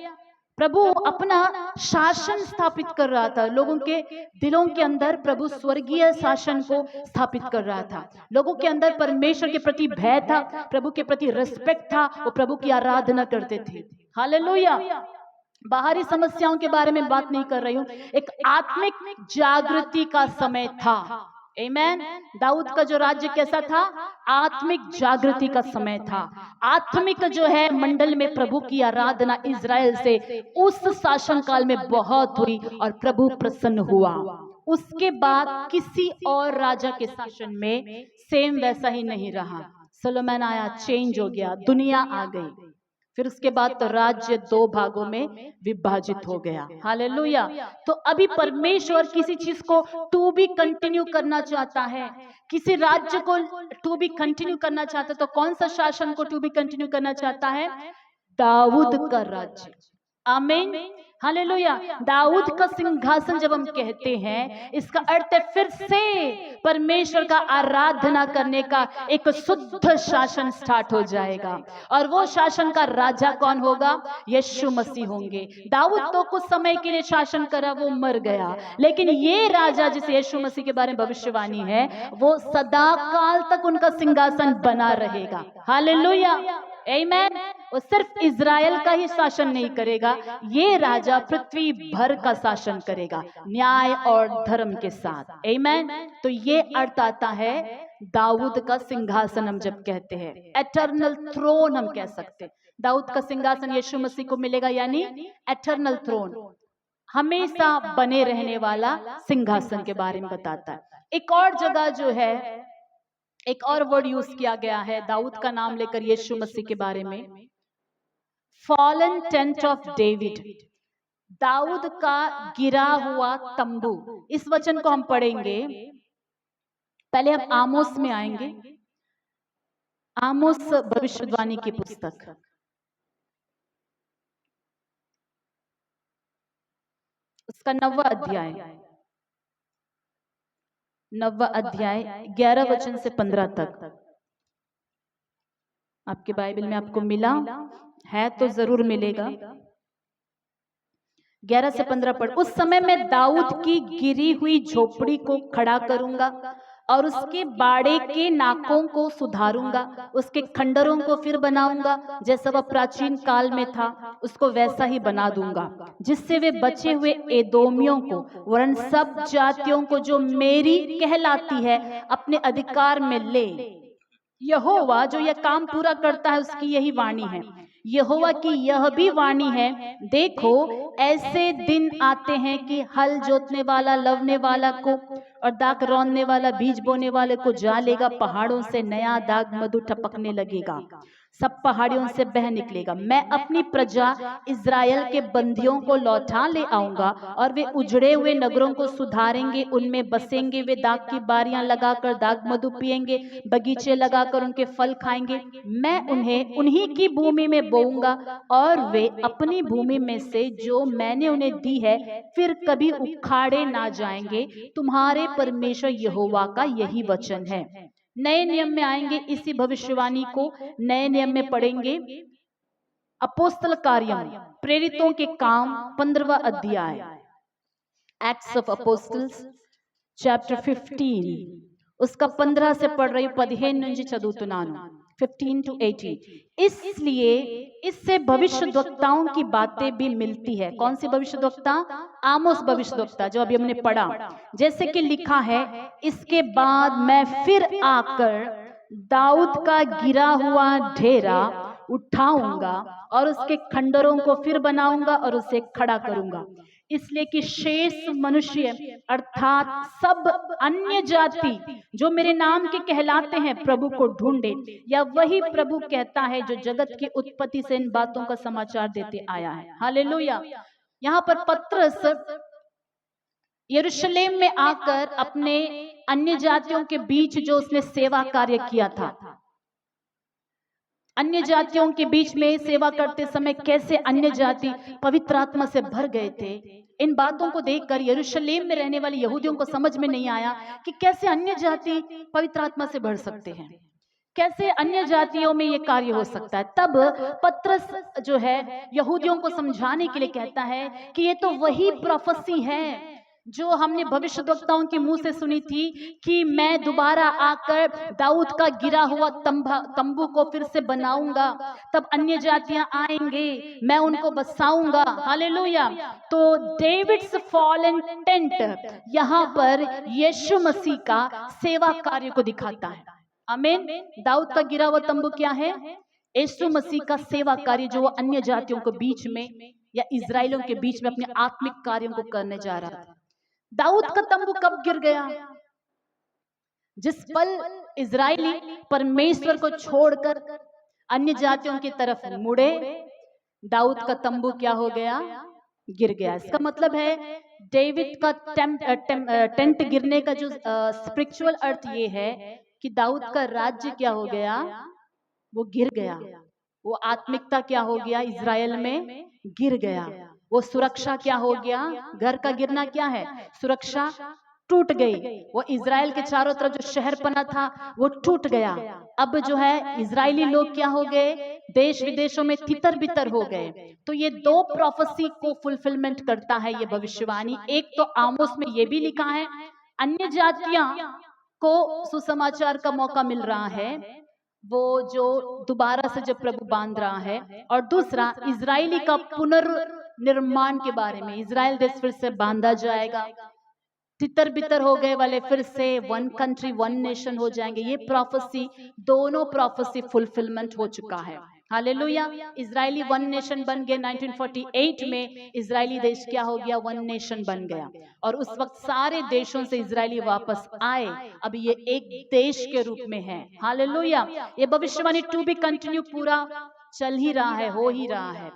प्रभु अपना शासन स्थापित कर रहा था लोगों के दिलों के अंदर। प्रभु स्वर्गीय शासन को स्थापित कर रहा था। लोगों के अंदर परमेश्वर के प्रति भय था, प्रभु के प्रति रिस्पेक्ट था, वो प्रभु की आराधना करते थे। हालेलुया। बाहरी समस्याओं के बारे में बात नहीं कर रही हूं, एक आत्मिक जागृति का समय था। आमेन। दाऊद का जो राज्य कैसा था? आत्मिक जागृति का समय था। आत्मिक जो है मंडल में प्रभु की आराधना इज़राइल से उस शासन काल में बहुत हुई और प्रभु प्रसन्न हुआ। उसके बाद किसी और राजा के शासन में सेम वैसा ही नहीं रहा। सोलोमन आया, चेंज हो गया, दुनिया आ गई। फिर उसके बाद तो राज्य 2 भागों में विभाजित हो गया। हालेलुया। तो अभी परमेश्वर किसी चीज को टू बी कंटिन्यू करना चाहता है, किसी राज्य को टू बी कंटिन्यू करना चाहता है। तो कौन सा शासन को टू बी कंटिन्यू करना चाहता है? दाऊद का राज्य। आमीन। हालेलुया। दाऊद का सिंहासन जब हम कहते हैं, इसका अर्थ है फिर से परमेश्वर का आराधना करने का एक शुद्ध शासन स्टार्ट हो जाएगा। और वो शासन का राजा कौन होगा? यीशु मसीह होंगे। दाऊद तो कुछ समय के लिए शासन करा, वो मर गया, लेकिन ये राजा जिसे यीशु मसीह के बारे में भविष्यवाणी है, वो सदा काल तक उनका सिंहासन बना रहेगा। हालेलुया। आमीन। वो सिर्फ इज़राइल का ही शासन नहीं करेगा, ये राजा पृथ्वी भर का शासन करेगा न्याय और धर्म के साथ। आमीन। तो ये अर्थ आता है दाऊद का सिंहासन। हम जब कहते हैं एटर्नल थ्रोन, हम कह सकते हैं दाऊद का सिंहासन यीशु मसीह को मिलेगा, यानी एटर्नल थ्रोन, हमेशा बने रहने वाला सिंहासन के बारे में बताता है। एक और जगह जो है, एक और वर्ड यूज किया गया है दाऊद का नाम लेकर यीशु मसीह के बारे में, फॉलन टेंट ऑफ डेविड, दाऊद का गिरा हुआ तंबू। इस वचन को हम पढ़ेंगे। पहले हम आमोस में आएंगे। आमोस भविष्यवाणी की पुस्तक, उसका 9वां अध्याय, 9वां अध्याय 11 वचन से 15 तक। आपके बाइबल में आपको मिला है तो जरूर मिलेगा। 11 से 15 पढ़। उस समय मैं दाऊद की गिरी हुई झोपड़ी को खड़ा करूंगा और उसके बाड़े के नाकों को सुधारूंगा, उसके खंडरों को फिर बनाऊंगा, जैसा वह प्राचीन काल में था उसको वैसा ही बना दूंगा, जिससे वे बचे हुए एदोमियों को वरन सब जातियों को जो मेरी कहलाती है अपने अधिकार में ले। यहोवा जो यह काम पूरा करता है उसकी यही वाणी है, यहोवा की यह भी वाणी है, देखो ऐसे दिन आते हैं कि हल जोतने वाला लवने वाला को और दाख रौंदने वाला बीज बोने वाले को जा लेगा, पहाड़ों से नया दाग मधु टपकने लगेगा, सब पहाड़ियों से बह निकलेगा। मैं अपनी प्रजा इज़राइल के बंदियों को लौटा ले आऊंगा और वे उजड़े हुए नगरों को सुधारेंगे, उनमें बसेंगे, वे दाख की बारियां लगाकर दाख मधु पिएंगे, बगीचे लगाकर उनके फल खाएंगे। मैं उन्हें उन्हीं की भूमि में बोऊंगा और वे अपनी भूमि में से जो मैंने उन्हें दी है फिर कभी उखाड़े ना जाएंगे। तुम्हारे परमेश्वर यहोवा का यही वचन है। नए नियम में आएंगे, इसी भविष्यवाणी को नए नियम में पढ़ेंगे। अपोस्तल कार्यम प्रेरितों के काम 15वां अध्याय, एक्ट्स ऑफ अपोस्टल्स चैप्टर 15 उसका 15 से पढ़ रही हूं, 15 నుంచి చదువుతున్నాను, 15 to 18। इसलिए इससे भविष्यद्वक्ताओं की बातें भी मिलती है। कौन सी भविष्यद्वक्ता? आमोस भविष्यद्वक्ता जो अभी हमने पढ़ा। जैसे कि लिखा है, इसके बाद मैं फिर आकर दाऊद का गिरा हुआ ढेरा उठाऊंगा और उसके खंडरों को फिर बनाऊंगा और उसे खड़ा करूंगा, इसलिए कि शेष मनुष्य अर्थात सब अन्य जाति जो मेरे नाम के कहलाते हैं प्रभु को ढूंढे, या वही प्रभु कहता है जो जगत की उत्पत्ति से इन बातों का समाचार देते आया है। हालेलुया। यहाँ पर पत्रस यरूशलेम में आकर अपने अन्य जातियों के बीच जो उसने सेवा कार्य किया था, अन्य जातियों के बीच में सेवा करते समय कैसे अन्य जाति पवित्र आत्मा से भर गए थे, इन बातों को देखकर यरूशलेम में रहने वाले यहूदियों को समझ में नहीं आया कि कैसे अन्य जाति पवित्र आत्मा से भर सकते हैं, कैसे अन्य जातियों में ये कार्य हो सकता है। तब पत्रस जो है यहूदियों को समझाने के लिए कहता है कि ये तो वही प्रोफेसी है जो हमने भविष्यद्वक्ताओं के मुंह से सुनी थी कि मैं दोबारा आकर दाऊद का गिरा हुआ तंबू को फिर से बनाऊंगा, तब अन्य जातियां आएंगे, मैं उनको बसाऊंगा। हालेलुया। तो डेविड्स फॉलन टेंट यहाँ पर यीशु मसीह का सेवा कार्य को दिखाता है। आमीन। दाऊद का गिरा हुआ तंबू क्या है? यीशु मसीह का सेवा कार्य जो वो अन्य जातियों के बीच में या इजराइलियों के बीच में अपने आत्मिक कार्यों को करने जा रहा था। दाऊद का तंबू कब गिर गया? जिस पल इजराइली परमेश्वर को छोड़कर अन्य जातियों की तरफ मुड़े, दाऊद का तंबू क्या हो गया? गिर गया। इसका मतलब है डेविड का टेंट गिरने का जो स्पिरिचुअल अर्थ ये है कि दाऊद का राज्य क्या हो गया? वो गिर गया। वो आत्मिकता क्या हो गया? इजराइल में गिर गया। वो सुरक्षा क्या हो गया? घर का गिरना क्या है? सुरक्षा टूट गई। वो इजराइल के चारों तरफ जो शहर बना था वो टूट गया। अब जो है इजरायली लोग क्या हो गए? देश विदेशों में तितर बितर हो गए। तो ये दो प्रोफेसी को फुलफिलमेंट करता है ये भविष्यवाणी। एक तो आमोस में ये भी लिखा है अन्य जातियां को सुसमाचार का मौका मिल रहा है, वो जो दोबारा से जब प्रभु बांध रहा है, और दूसरा इजरायली का पुनर्निर्माण के बारे में, इजराइल देश फिर से बांधा जाएगा, तितर बितर हो गए वाले फिर से वन कंट्री वन नेशन हो जाएंगे। ये प्रोफेसी, दोनों प्रोफेसी फुलफिलमेंट हो चुका है। हालेलुया। इजरायली वन नेशन बन गए। 1948 में इजरायली देश क्या हो गया? वन नेशन बन गया। और उस वक्त सारे देशों से इजरायली वापस आए, अब ये एक देश के रूप में है। हालेलुया। ये भविष्यवाणी टू बी कंटिन्यू पूरा चल ही रहा है, हो ही रहा है।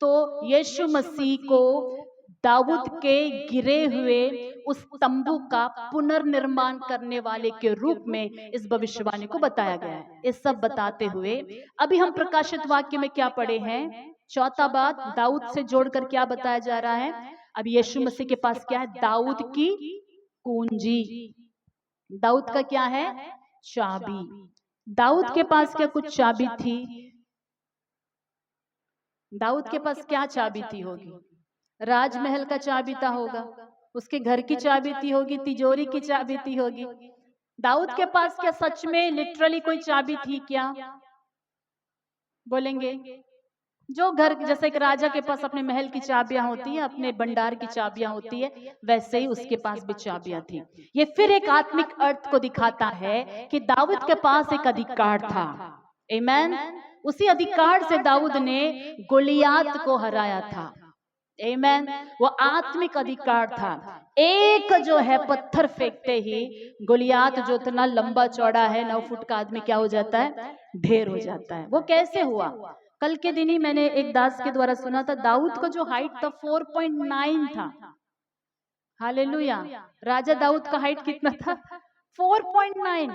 तो यीशु मसीह को दाऊद के गिरे हुए उस तंबू का पुनर्निर्माण करने वाले के रूप में इस भविष्यवाणी को बताया गया है। ये सब बताते हुए अभी हम प्रकाशित वाक्य में क्या पढ़े हैं? चौथा बात दाऊद से जोड़कर क्या बताया जा रहा है? अब यीशु मसीह के पास क्या है? दाऊद की कुंजी। दाऊद का क्या है? चाबी। दाऊद के पास क्या कुछ चाबी थी? दाऊद के पास क्या चाबी थी होगी? राजमहल का चाबी था होगा, उसके घर की चाबी थी होगी, तिजोरी की चाबी थी होगी। दाऊद के पास क्या सच में लिटरली कोई चाबी थी क्या? बोलेंगे जो घर जैसे एक राजा के पास अपने महल की चाबियां होती है, अपने भंडार की चाबियां होती है, वैसे ही उसके पास भी चाबियां थी। ये फिर एक आत्मिक अर्थ को दिखाता है कि दाऊद के पास एक अधिकार था। आमेन। उसी अधिकार से दाऊद ने गोलियात को हराया था। आमेन। वो आत्मिक अधिकार था। एक जो है पत्थर फेंकते ही गोलियात जो इतना लंबा चौड़ा है 9 फुट का आदमी क्या हो जाता है? ढेर हो जाता है। वो कैसे हुआ? कल के दिन ही मैंने एक दास के द्वारा सुना था, दाऊद का जो हाइट था 4.9 था। हालेलुया। राजा दाऊद का हाइट कितना था? 4.9।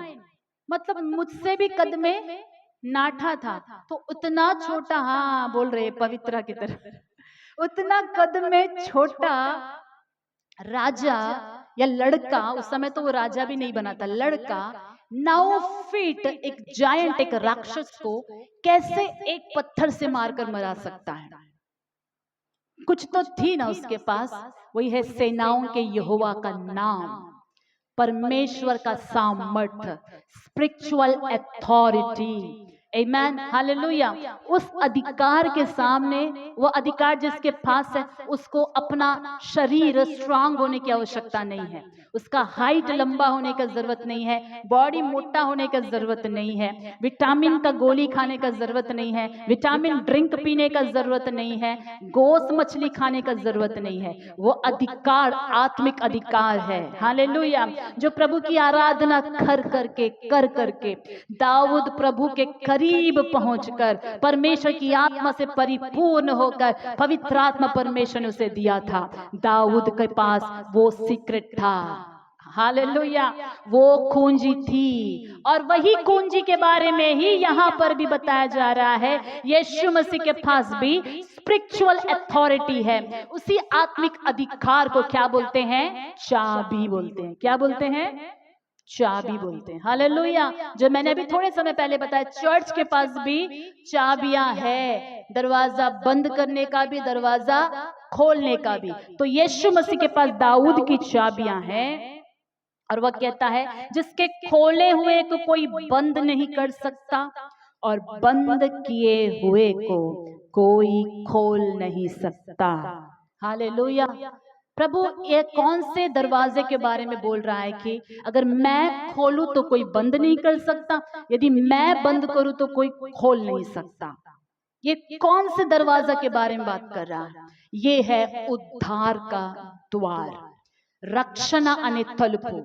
मतलब मुझसे भी कद में नाठा था। तो उतना छोटा, हाँ बोल रहे पवित्रा की तरह, उतना कद में छोटा राजा या लड़का, उस समय तो वो राजा भी नहीं बना था, लड़का 9 फीट एक जायंट, एक राक्षस को कैसे एक पत्थर से मारकर मरा सकता है? कुछ तो थी ना उसके पास। वही है सेनाओं के यहोवा का नाम, परमेश्वर का सामर्थ्य, स्पिरिचुअल अथॉरिटी। आमेन, हालेलुया। उस अधिकार के सामने, वो अधिकार जिसके पास है, उसको अपना शरीर स्ट्रांग होने की आवश्यकता नहीं है, उसका हाइट लंबा होने का जरूरत नहीं है, बॉडी मोटा होने का जरूरत नहीं है, विटामिन का गोली खाने का जरूरत नहीं है, विटामिन ड्रिंक पीने का जरूरत नहीं है, गोश्त मछली खाने का जरूरत नहीं है। वो अधिकार आत्मिक अधिकार है। हालेलुया। जो प्रभु की आराधना कर करके दाऊद प्रभु के करीब पहुंचकर परमेश्वर की आत्मा से परिपूर्ण होकर, पवित्र आत्मा परमेश्वर ने उसे दिया था। दाऊद के पास वो सीक्रेट था। हालेलुया। वो कुंजी थी, और वही कुंजी के बारे में ही यहाँ पर भी बताया जा रहा है। यीशु मसीह के पास भी स्पिरिचुअल अथॉरिटी है। उसी आत्मिक अधिकार को क्या बोलते हैं? चाबी बोलते हैं। क्या बोलते हैं? चाबी बोलते हैं। हालेलुया। जो मैंने अभी थोड़े समय पहले बताया, चर्च के पास भी चाबियां है, दरवाजा बंद करने का भी, दरवाजा खोलने का भी। तो यीशु मसीह के पास दाऊद की चाबियां हैं, और वह कहता है जिसके खोले हुए को कोई बंद नहीं कर सकता, और बंद किए हुए को कोई खोल नहीं सकता। हालेलुया। प्रभु ये कौन से दरवाजे के बारे में बोल रहा है कि अगर मैं खोलूं तो कोई बंद नहीं कर सकता, यदि मैं बंद करूं तो कोई खोल नहीं सकता? ये कौन से दरवाजा के बारे में बात कर रहा है? ये है उद्धार का द्वार, रक्षणा अने तलुपु,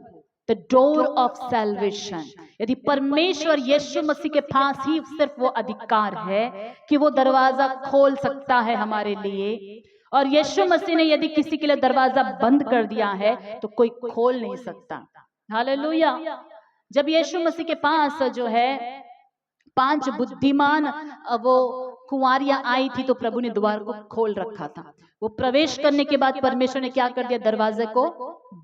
द डोर ऑफ सैल्वेशन। यदि परमेश्वर यीशु मसीह के पास ही सिर्फ वो अधिकार है कि वो दरवाजा खोल सकता है हमारे लिए, और यीशु मसीह ने यदि किसी के लिए दरवाजा बंद कर दिया है तो कोई खोल नहीं सकता। हालेलुया। जब यीशु मसीह के पास जो है 5 बुद्धिमान वो कुंवारियां आई थी, तो प्रभु ने द्वार को खोल रखा था। वो प्रवेश करने के बाद परमेश्वर ने क्या कर दिया? दरवाजे को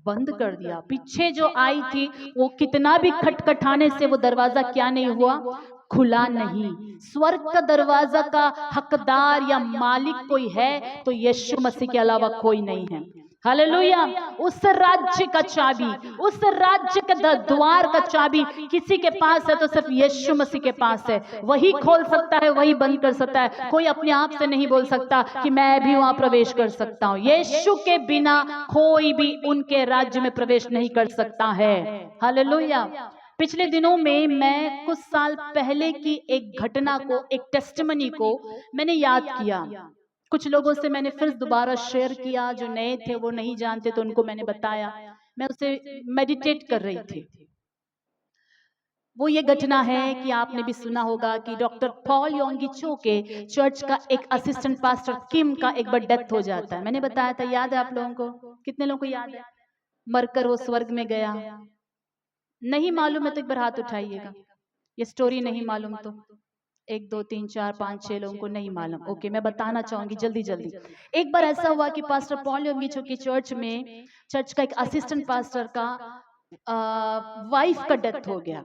बंद कर दिया। पीछे जो आई थी वो कितना भी खटखटाने से वो दरवाजा क्या नहीं हुआ? खुला नहीं। स्वर्ग का दरवाजा का हकदार या मालिक कोई है तो यीशु मसीह के अलावा कोई नहीं है। हालेलुया। उस राज्य का चाबी, उस राज्य के द्वार का चाबी किसी के पास है तो सिर्फ यीशु मसीह के पास है। वही खोल सकता है, वही बंद कर सकता है। कोई अपने आप से नहीं बोल सकता कि मैं भी वहां प्रवेश कर सकता हूं। यीशु के बिना कोई भी उनके राज्य में प्रवेश नहीं कर सकता है। हालेलुया। पिछले दिनों में मैं कुछ साल पहले की एक घटना को, एक टेस्टिमनी को मैंने याद किया। कुछ लोगों से मैंने फिर दोबारा शेयर किया, जो नए थे वो नहीं जानते तो उनको मैंने बताया। मैं उसे मेडिटेट कर रही थी। वो ये घटना है कि आपने भी सुना होगा कि डॉक्टर पॉल योंगी चो के चर्च का एक असिस्टेंट पास्टर किम का एक बार डेथ हो जाता है। मैंने बताया था, याद है आप लोगों को? कितने लोगों को याद है? मरकर वो स्वर्ग में गया। नहीं मालूम है तो एक बार हाथ उठाइएगा। ये स्टोरी नहीं मालूम तो 1 2 3 4 5 6 लोगों को नहीं मालूम। ओके, मैं बताना चाहूंगी जल्दी जल्दी। एक बार ऐसा हुआ कि पास्टर पॉल योंगिचो की चर्च में, चर्च का एक असिस्टेंट पास्टर का वाइफ का डेथ हो गया।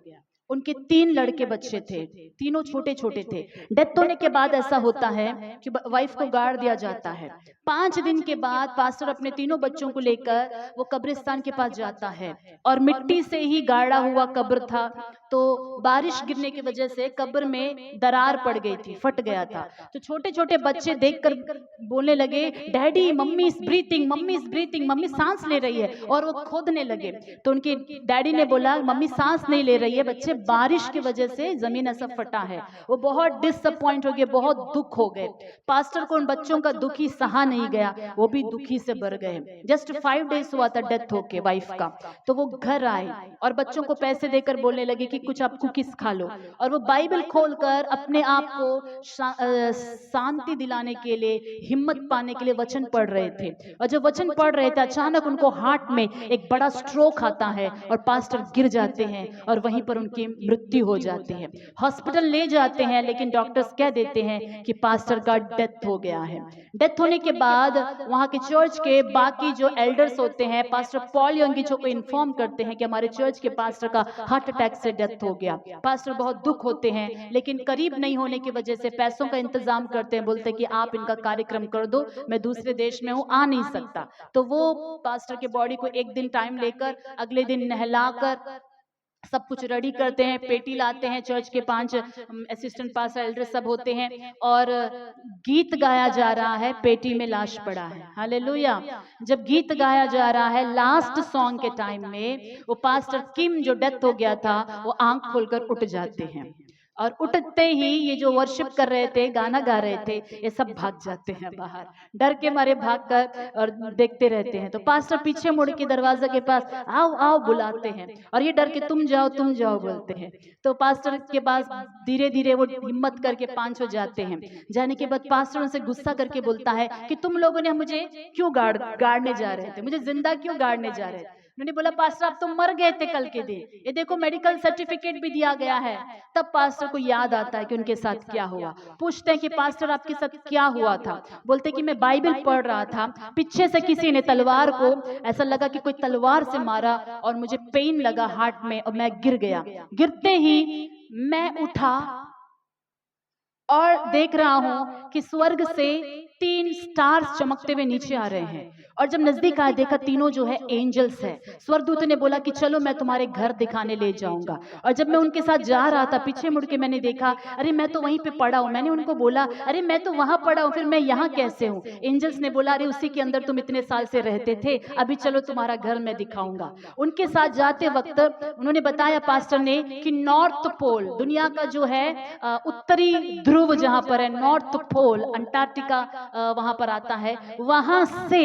उनके 3 लड़के बच्चे थे, तीनों छोटे छोटे थे। डेथ होने के बाद ऐसा होता है कि वाइफ को गाड़ दिया जाता है। 5 दिन के बाद पास्टर अपने तीनों बच्चों को लेकर वो कब्रिस्तान के पास जाता है, और मिट्टी से ही गाड़ा हुआ कब्र था, तो बारिश गिरने की वजह से कब्र में दरार पड़ गई थी, फट गया था। तो छोटे छोटे बच्चे देखकर बोलने लगे, daddy mummy is breathing, mummy is breathing, mummy सांस ले रही है, और वो खोदने लगे। तो उनके डैडी ने बोला, मम्मी सांस नहीं ले रही है बच्चे, बारिश की वजह से जमीन ऐसा फटा है। वो बहुत डिसअपॉइंट हो गए, बहुत दुख हो गए। पास्टर को उन बच्चों का दुखी सहा नहीं गया, वो भी दुखी से भर गए। जस्ट 5 डेज हुआ था डेथ होके वाइफ का। तो वो घर आए और बच्चों को पैसे देकर बोलने लगे कि कुछ आप कुकीज खा लो, और वो बाइबल खोलकर अपने आप को शांति दिलाने के लिए, हिम्मत पाने के लिए वचन पढ़ रहे थे। और जब वचन पढ़ रहे थे, अचानक उनको हार्ट में एक बड़ा स्ट्रोक आता है और पास्टर गिर जाते हैं और वहीं पर उनकी मृत्यु हो जाती है। हॉस्पिटल ले जाते हैं, लेकिन डॉक्टर्स कह देते हैं कि पास्टर का डेथ हो गया है। डेथ होने के बाद वहां के चर्च के बाकी जो एल्डर्स होते हैं, पास्टर पॉल यंगीचो को इन्फॉर्म करते हैं कि हमारे चर्च के पास्टर का हार्ट अटैक से डेथ हो गया। पास्टर बहुत दुख होते हैं, लेकिन करीब नहीं होने की वजह से पैसों का इंतजाम करते हैं, बोलते हैं कि आप इनका कार्यक्रम कर दो, मैं दूसरे देश में हूं, आ नहीं सकता। तो वो पास्टर के बॉडी को एक दिन टाइम लेकर अगले दिन नहलाकर सब कुछ रेडी करते हैं, पेटी लाते हैं, चर्च के 5 असिस्टेंट पास्टर एल्डर सब होते हैं, और गीत गाया जा रहा है, पेटी में लाश पड़ा है। हालेलुया। जब गीत गाया जा रहा है, लास्ट सॉन्ग के टाइम में वो पास्टर किम जो डेथ हो गया था, वो आंख खोलकर उठ जाते हैं, और उठते ही ये जो वर्शिप कर रहे थे, गाना गा रहे थे, ये सब भाग जाते हैं बाहर, डर के मारे भागकर, और देखते रहते हैं। तो पास्टर पीछे मुड़ के दरवाजे के पास आओ आओ बुलाते हैं, और ये डर के तुम जाओ बोलते हैं। तो पास्टर के पास धीरे धीरे वो हिम्मत करके 5 हो जाते हैं। जाने के बाद पास्टर उनसे गुस्सा करके बोलता है कि तुम लोगों ने मुझे क्यों गाड़ने जा रहे थे, मुझे जिंदा क्यों गाड़ने जा रहे थे। उन्होंने बोला, पास्टर आप तो मर गए थे कल के दिन, ये देखो मेडिकल सर्टिफिकेट भी दिया गया है। तब पास्टर को याद आता है कि उनके साथ क्या हुआ। पूछते हैं कि पास्टर आपके साथ क्या हुआ था। बोलते कि मैं बाइबल पढ़ रहा था, पीछे से किसी ने तलवार को, ऐसा लगा कि कोई तलवार से मारा, और मुझे पेन लगा हार्ट में, और मैं गिर गया। गिरते ही मैं उठा और देख रहा हूं कि स्वर्ग से 3 स्टार्स चमकते हुए नीचे आ रहे हैं, और जब नजदीक आया देखा तीनों जो है एंजल्स है। स्वर्गदूत ने बोला कि चलो मैं तुम्हारे घर दिखाने ले जाऊंगा। और जब मैं उनके साथ जा रहा था, पीछे मुड़ के मैंने देखा, अरे मैं तो वहीं पे पड़ा हूं। मैंने उनको बोला, अरे मैं तो वहां पड़ा हूं, फिर मैं यहाँ कैसे हूँ। एंजल्स ने बोला, अरे उसी के अंदर तुम इतने साल से रहते थे, अभी चलो तुम्हारा घर मैं दिखाऊंगा। उनके साथ जाते वक्त उन्होंने बताया पास्टर ने कि नॉर्थ पोल, दुनिया का जो है उत्तरी ध्रुव जहां पर है, नॉर्थ पोल अंटार्कटिका वहां पर आता है, वहां से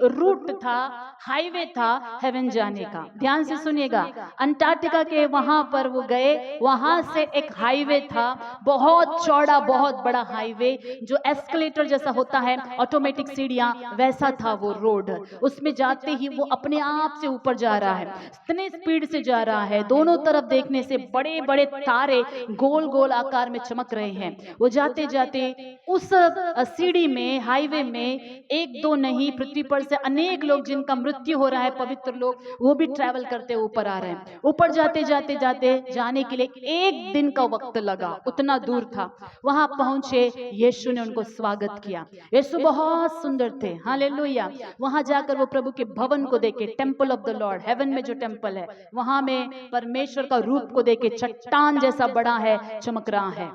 रूट था, हाईवे था हेवन जाने का। ध्यान से सुनिएगा, अंटार्कटिका के वहां पर वो गए, वहां से एक हाईवे था, बहुत चौड़ा, बहुत बड़ा हाईवे, जो एस्केलेटर जैसा होता है, ऑटोमेटिक सीढ़ियां, वैसा था वो रोड। उसमें जाते ही वो अपने आप से ऊपर जा रहा है, इतने स्पीड से जा रहा है, दोनों तरफ देखने से बड़े बड़े तारे गोल गोल आकार में चमक रहे हैं। वो जाते जाते उस सीढ़ी में, हाईवे में, 1-2 नहीं, पृथ्वी पर से अनेक लोग जिनका मृत्यु हो रहा है, पवित्र लोग, वो भी ट्रैवल करते ऊपर आ रहे हैं। ऊपर जाते जाते जाते जाने के लिए 1 दिन का वक्त लगा, उतना दूर था। वहां पहुंचे, यीशु ने उनको स्वागत किया। यीशु बहुत सुंदर थे, हालेलुया। वहां जाकर वो प्रभु के भवन को देखे, temple of the Lord, heaven में जो टेम्पल है, वहां में परमेश्वर का रूप को देखे, चट्टान जैसा बड़ा है, चमक रहा है।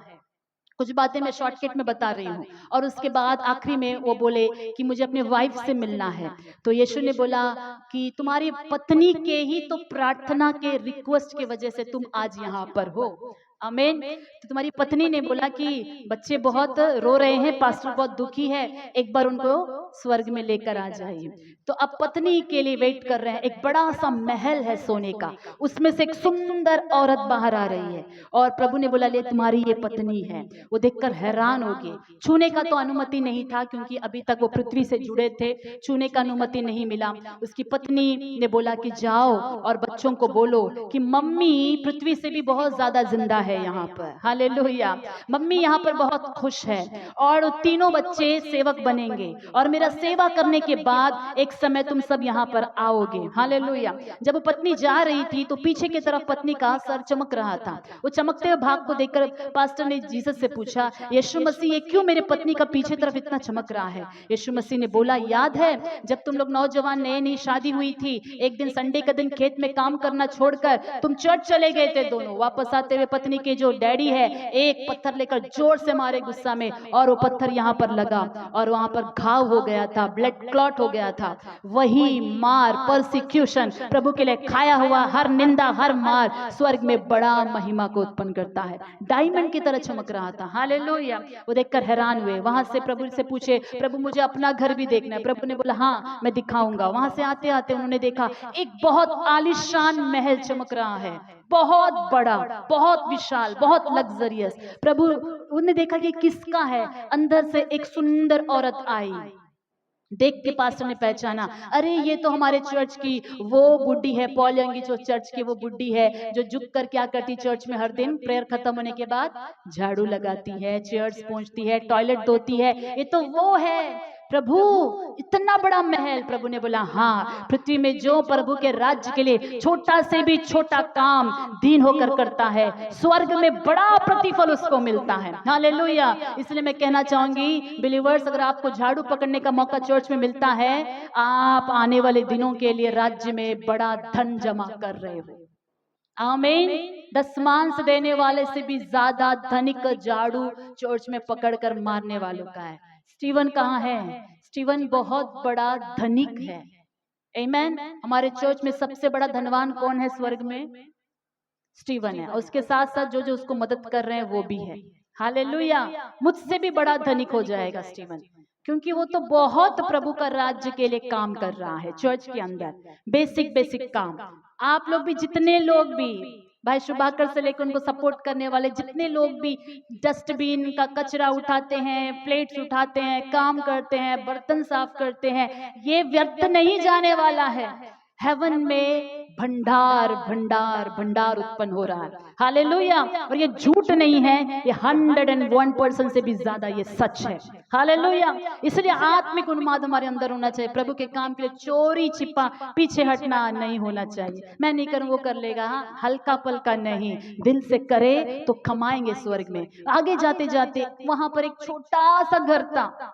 कुछ बातें मैं शॉर्टकट में बता रही हूँ। और उसके बाद आखिरी में वो बोले कि मुझे अपने वाइफ से मिलना है। तो यीशु ने बोला कि तुम्हारी पत्नी के ही तो प्रार्थना के रिक्वेस्ट की वजह से तुम आज यहाँ पर हो। आमीन। तो तुम्हारी पत्नी ने बोला कि बच्चे बहुत रो रहे हैं, पास्टर बहुत दुखी है, एक बार उनको स्वर्ग में लेकर आ जाइए। तो अब पत्नी के लिए वेट कर रहे हैं। एक बड़ा सा महल है सोने का, उसमें से एक सुंदर औरत बाहर आ रही है, और प्रभु ने बोला ले तुम्हारी ये पत्नी है। वो देखकर हैरान हो गए। छूने का तो अनुमति नहीं था, क्योंकि अभी तक वो पृथ्वी से जुड़े थे, छूने का अनुमति नहीं मिला। उसकी पत्नी ने बोला कि जाओ और बच्चों को बोलो कि मम्मी पृथ्वी से भी बहुत ज्यादा जिंदा है यहाँ पर, हालेलुया। मम्मी यहाँ पर बहुत खुश है और तीनों बच्चे सेवक बनेंगे और मेरा सेवा करने के बाद एक समय तुम सब यहाँ पर आओगे, हालेलुया। जब वो पत्नी जा रही थी तो पीछे की तरफ पत्नी का सर चमक रहा था। वो चमकते हुए भाग को देखकर पास्टर ने जीसस से पूछा, यीशु मसीह ये क्यों मेरे पत्नी का पीछे तरफ इतना चमक रहा है? यीशु मसीह ने बोला, याद है जब तुम लोग नौजवान नए नई शादी हुई थी, एक दिन संडे का दिन खेत में काम करना छोड़कर तुम चर्च चले गए थे दोनों। वापस आते हुए पत्नी के जो डैडी है एक पत्थर लेकर जोर से मारे गुस्सा में, और वो पत्थर यहाँ पर लगा और वहां पर घाव हो गया था, ब्लड क्लॉट हो गया था। वही मार, परसिक्यूशन, प्रभु के लिए खाया हुआ हर निंदा, हर मार स्वर्ग में बड़ा महिमा को उत्पन्न करता है। डायमंड की तरह चमक रहा था, हालेलुया। वो देखकर हैरान हुए। वहां से प्रभु से पूछे, प्रभु मुझे अपना घर भी देखना है। प्रभु ने बोला, हाँ मैं दिखाऊंगा। वहां से आते आते उन्होंने देखा एक बहुत आलीशान महल चमक रहा है, बहुत बड़ा, बहुत विशाल, बहुत लग्जरियस। प्रभु उन्होंने देखा कि किसका है। अंदर से एक सुंदर औरत आई। देख के पास्टर ने पहचाना, अरे ये तो हमारे चर्च की वो बुड्ढी है, पॉल यंगी जो चर्च की वो बुड्ढी है जो झुक कर क्या करती, चर्च में हर दिन प्रेयर खत्म होने के बाद झाड़ू लगाती है, चेयर्स पोंछती है, टॉयलेट धोती है। ये तो वो है। प्रभु इतना बड़ा महल। प्रभु ने बोला, हाँ, पृथ्वी में जो प्रभु के राज्य के लिए छोटा से भी छोटा काम दीन होकर करता है, स्वर्ग में बड़ा प्रतिफल उसको मिलता है, हालेलुया। इसलिए मैं कहना चाहूंगी बिलीवर्स, अगर आपको झाड़ू पकड़ने का मौका चर्च में मिलता है, आप आने वाले दिनों के लिए राज्य में बड़ा धन जमा कर रहे हो। आमीन। दशमांश देने वाले से भी ज्यादा धनिक झाड़ू चर्च में पकड़कर मारने वालों का है। स्टीवन कहाँ है? स्टीवन बहुत बड़ा धनिक है। आमीन। हमारे चर्च में सबसे बड़ा धनवान कौन है स्वर्ग में? स्टीवन है। और उसके साथ साथ जो जो उसको मदद कर रहे हैं वो भी है, हालेलुया। मुझसे भी बड़ा धनिक हो जाएगा स्टीवन, क्योंकि वो तो बहुत प्रभु का राज्य के लिए काम कर रहा है चर्च के अंदर, बेसिक बेसिक काम। आप लोग भी, जितने लोग भी, भाई शुभाकर से लेकर उनको सपोर्ट करने वाले जितने लोग भी डस्टबिन का कचरा उठाते हैं, प्लेट्स उठाते हैं, काम करते हैं, बर्तन साफ करते हैं, ये व्यर्थ नहीं जाने वाला है। हेवन में भंडार भंडार भंडार उत्पन्न हो रहा है, हालेलुया। और ये झूठ नहीं है, ये 101% से भी ज्यादा ये सच है, हालेलुया। इसलिए आत्मिक उन्माद हमारे अंदर होना चाहिए। प्रभु के काम के लिए चोरी छिपा पीछे हटना नहीं होना चाहिए। मैं नहीं करूं वो कर लेगा, हाँ, हल्का पलका नहीं, दिल से करे तो कमाएंगे स्वर्ग में। आगे जाते जाते वहां पर एक छोटा सा घर था।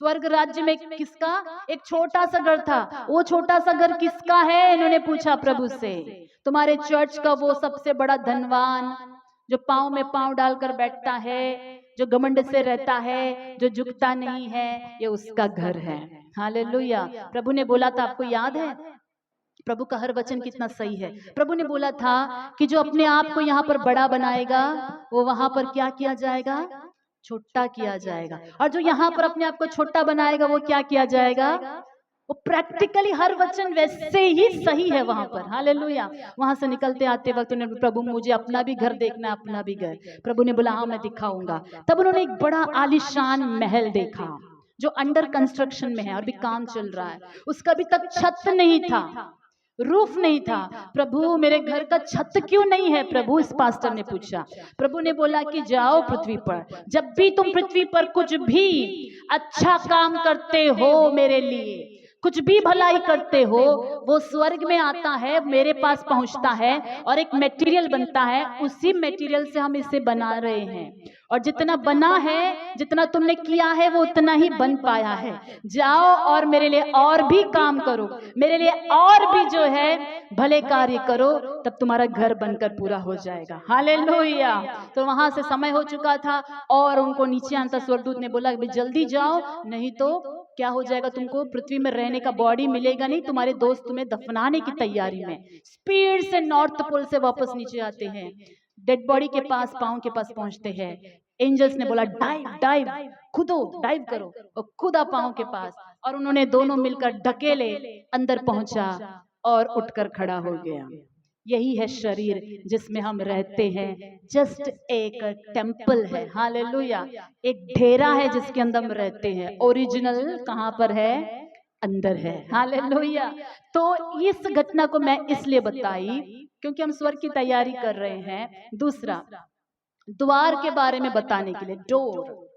स्वर्ग राज्य में किसका? एक छोटा सा घर था। वो छोटा सा घर किसका है? इन्होंने पूछा प्रभु से। तुम्हारे चर्च का वो सबसे बड़ा धनवान जो पांव में पांव डालकर बैठता है, जो घमंड से रहता है, जो झुकता नहीं है, ये उसका घर है, हालेलुया। प्रभु ने बोला था, आपको याद है? प्रभु का हर वचन कितना सही है। प्रभु ने बोला था कि जो अपने आप को यहाँ पर बड़ा बनाएगा वो वहां पर क्या किया जाएगा? छोटा किया जाएगा। और जो यहाँ पर अपने आप को छोटा बनाएगा वो क्या किया जाएगा? वो प्रैक्टिकली हर वचन वैसे ही सही है वहां पर, हालेलुया। वहां से निकलते आते वक्त उन्होंने, प्रभु मुझे अपना भी घर देखना है, अपना भी घर। प्रभु ने बोला, हाँ मैं दिखाऊंगा। तब उन्होंने एक बड़ा आलीशान महल देखा जो अंडर कंस्ट्रक्शन में है और भी काम चल रहा है। उसका अभी तक छत नहीं था, रूफ नहीं था। प्रभु मेरे घर का छत क्यों नहीं है प्रभु? इस पास्टर ने पूछा। प्रभु ने बोला कि जाओ पृथ्वी पर, जब भी तुम पृथ्वी पर कुछ भी अच्छा काम करते हो मेरे लिए, कुछ भी भलाई करते हो, वो स्वर्ग में आता है, मेरे पास पहुंचता है और एक मटेरियल बनता है। उसी मटेरियल से हम इसे बना रहे हैं और जितना बना है, जितना तुमने किया है, वो उतना ही बन पाया है। जाओ और मेरे लिए और भी काम करो, मेरे लिए और भी जो है भले कार्य करो, तब तुम्हारा घर बनकर पूरा हो जाएगा, हालेलुया। तो वहां से समय हो चुका था और उनको नीचे आना था। स्वर्गदूत ने बोला जल्दी जाओ, नहीं तो क्या हो जाएगा, तुमको पृथ्वी में रहने का बॉडी मिलेगा नहीं, तुम्हारे दोस्त तुम्हें दफनाने की तैयारी में। स्पीड से नॉर्थ पोल से वापस नीचे आते हैं, डेड बॉडी के पास, पांव के पास पहुंचते हैं। एंजल्स ने बोला डाइव डाइव, खुदो, डाइव करो, और खुदा पांव के पास, और उन्होंने दोनों मिलकर ढकेले, अंदर पहुंचा और उठकर खड़ा हो गया। यही है शरीर जिसमें हम रहते हैं, जस्ट एक टेम्पल है, हालेलुया। एक डेरा है जिसके अंदर हम रहते हैं। ओरिजिनल कहाँ पर है? अंदर है, हालेलुया। तो इस घटना को मैं इसलिए बताई क्योंकि हम स्वर्ग की तैयारी कर रहे हैं। दूसरा, द्वार के बारे में बताने के लिए, डोर।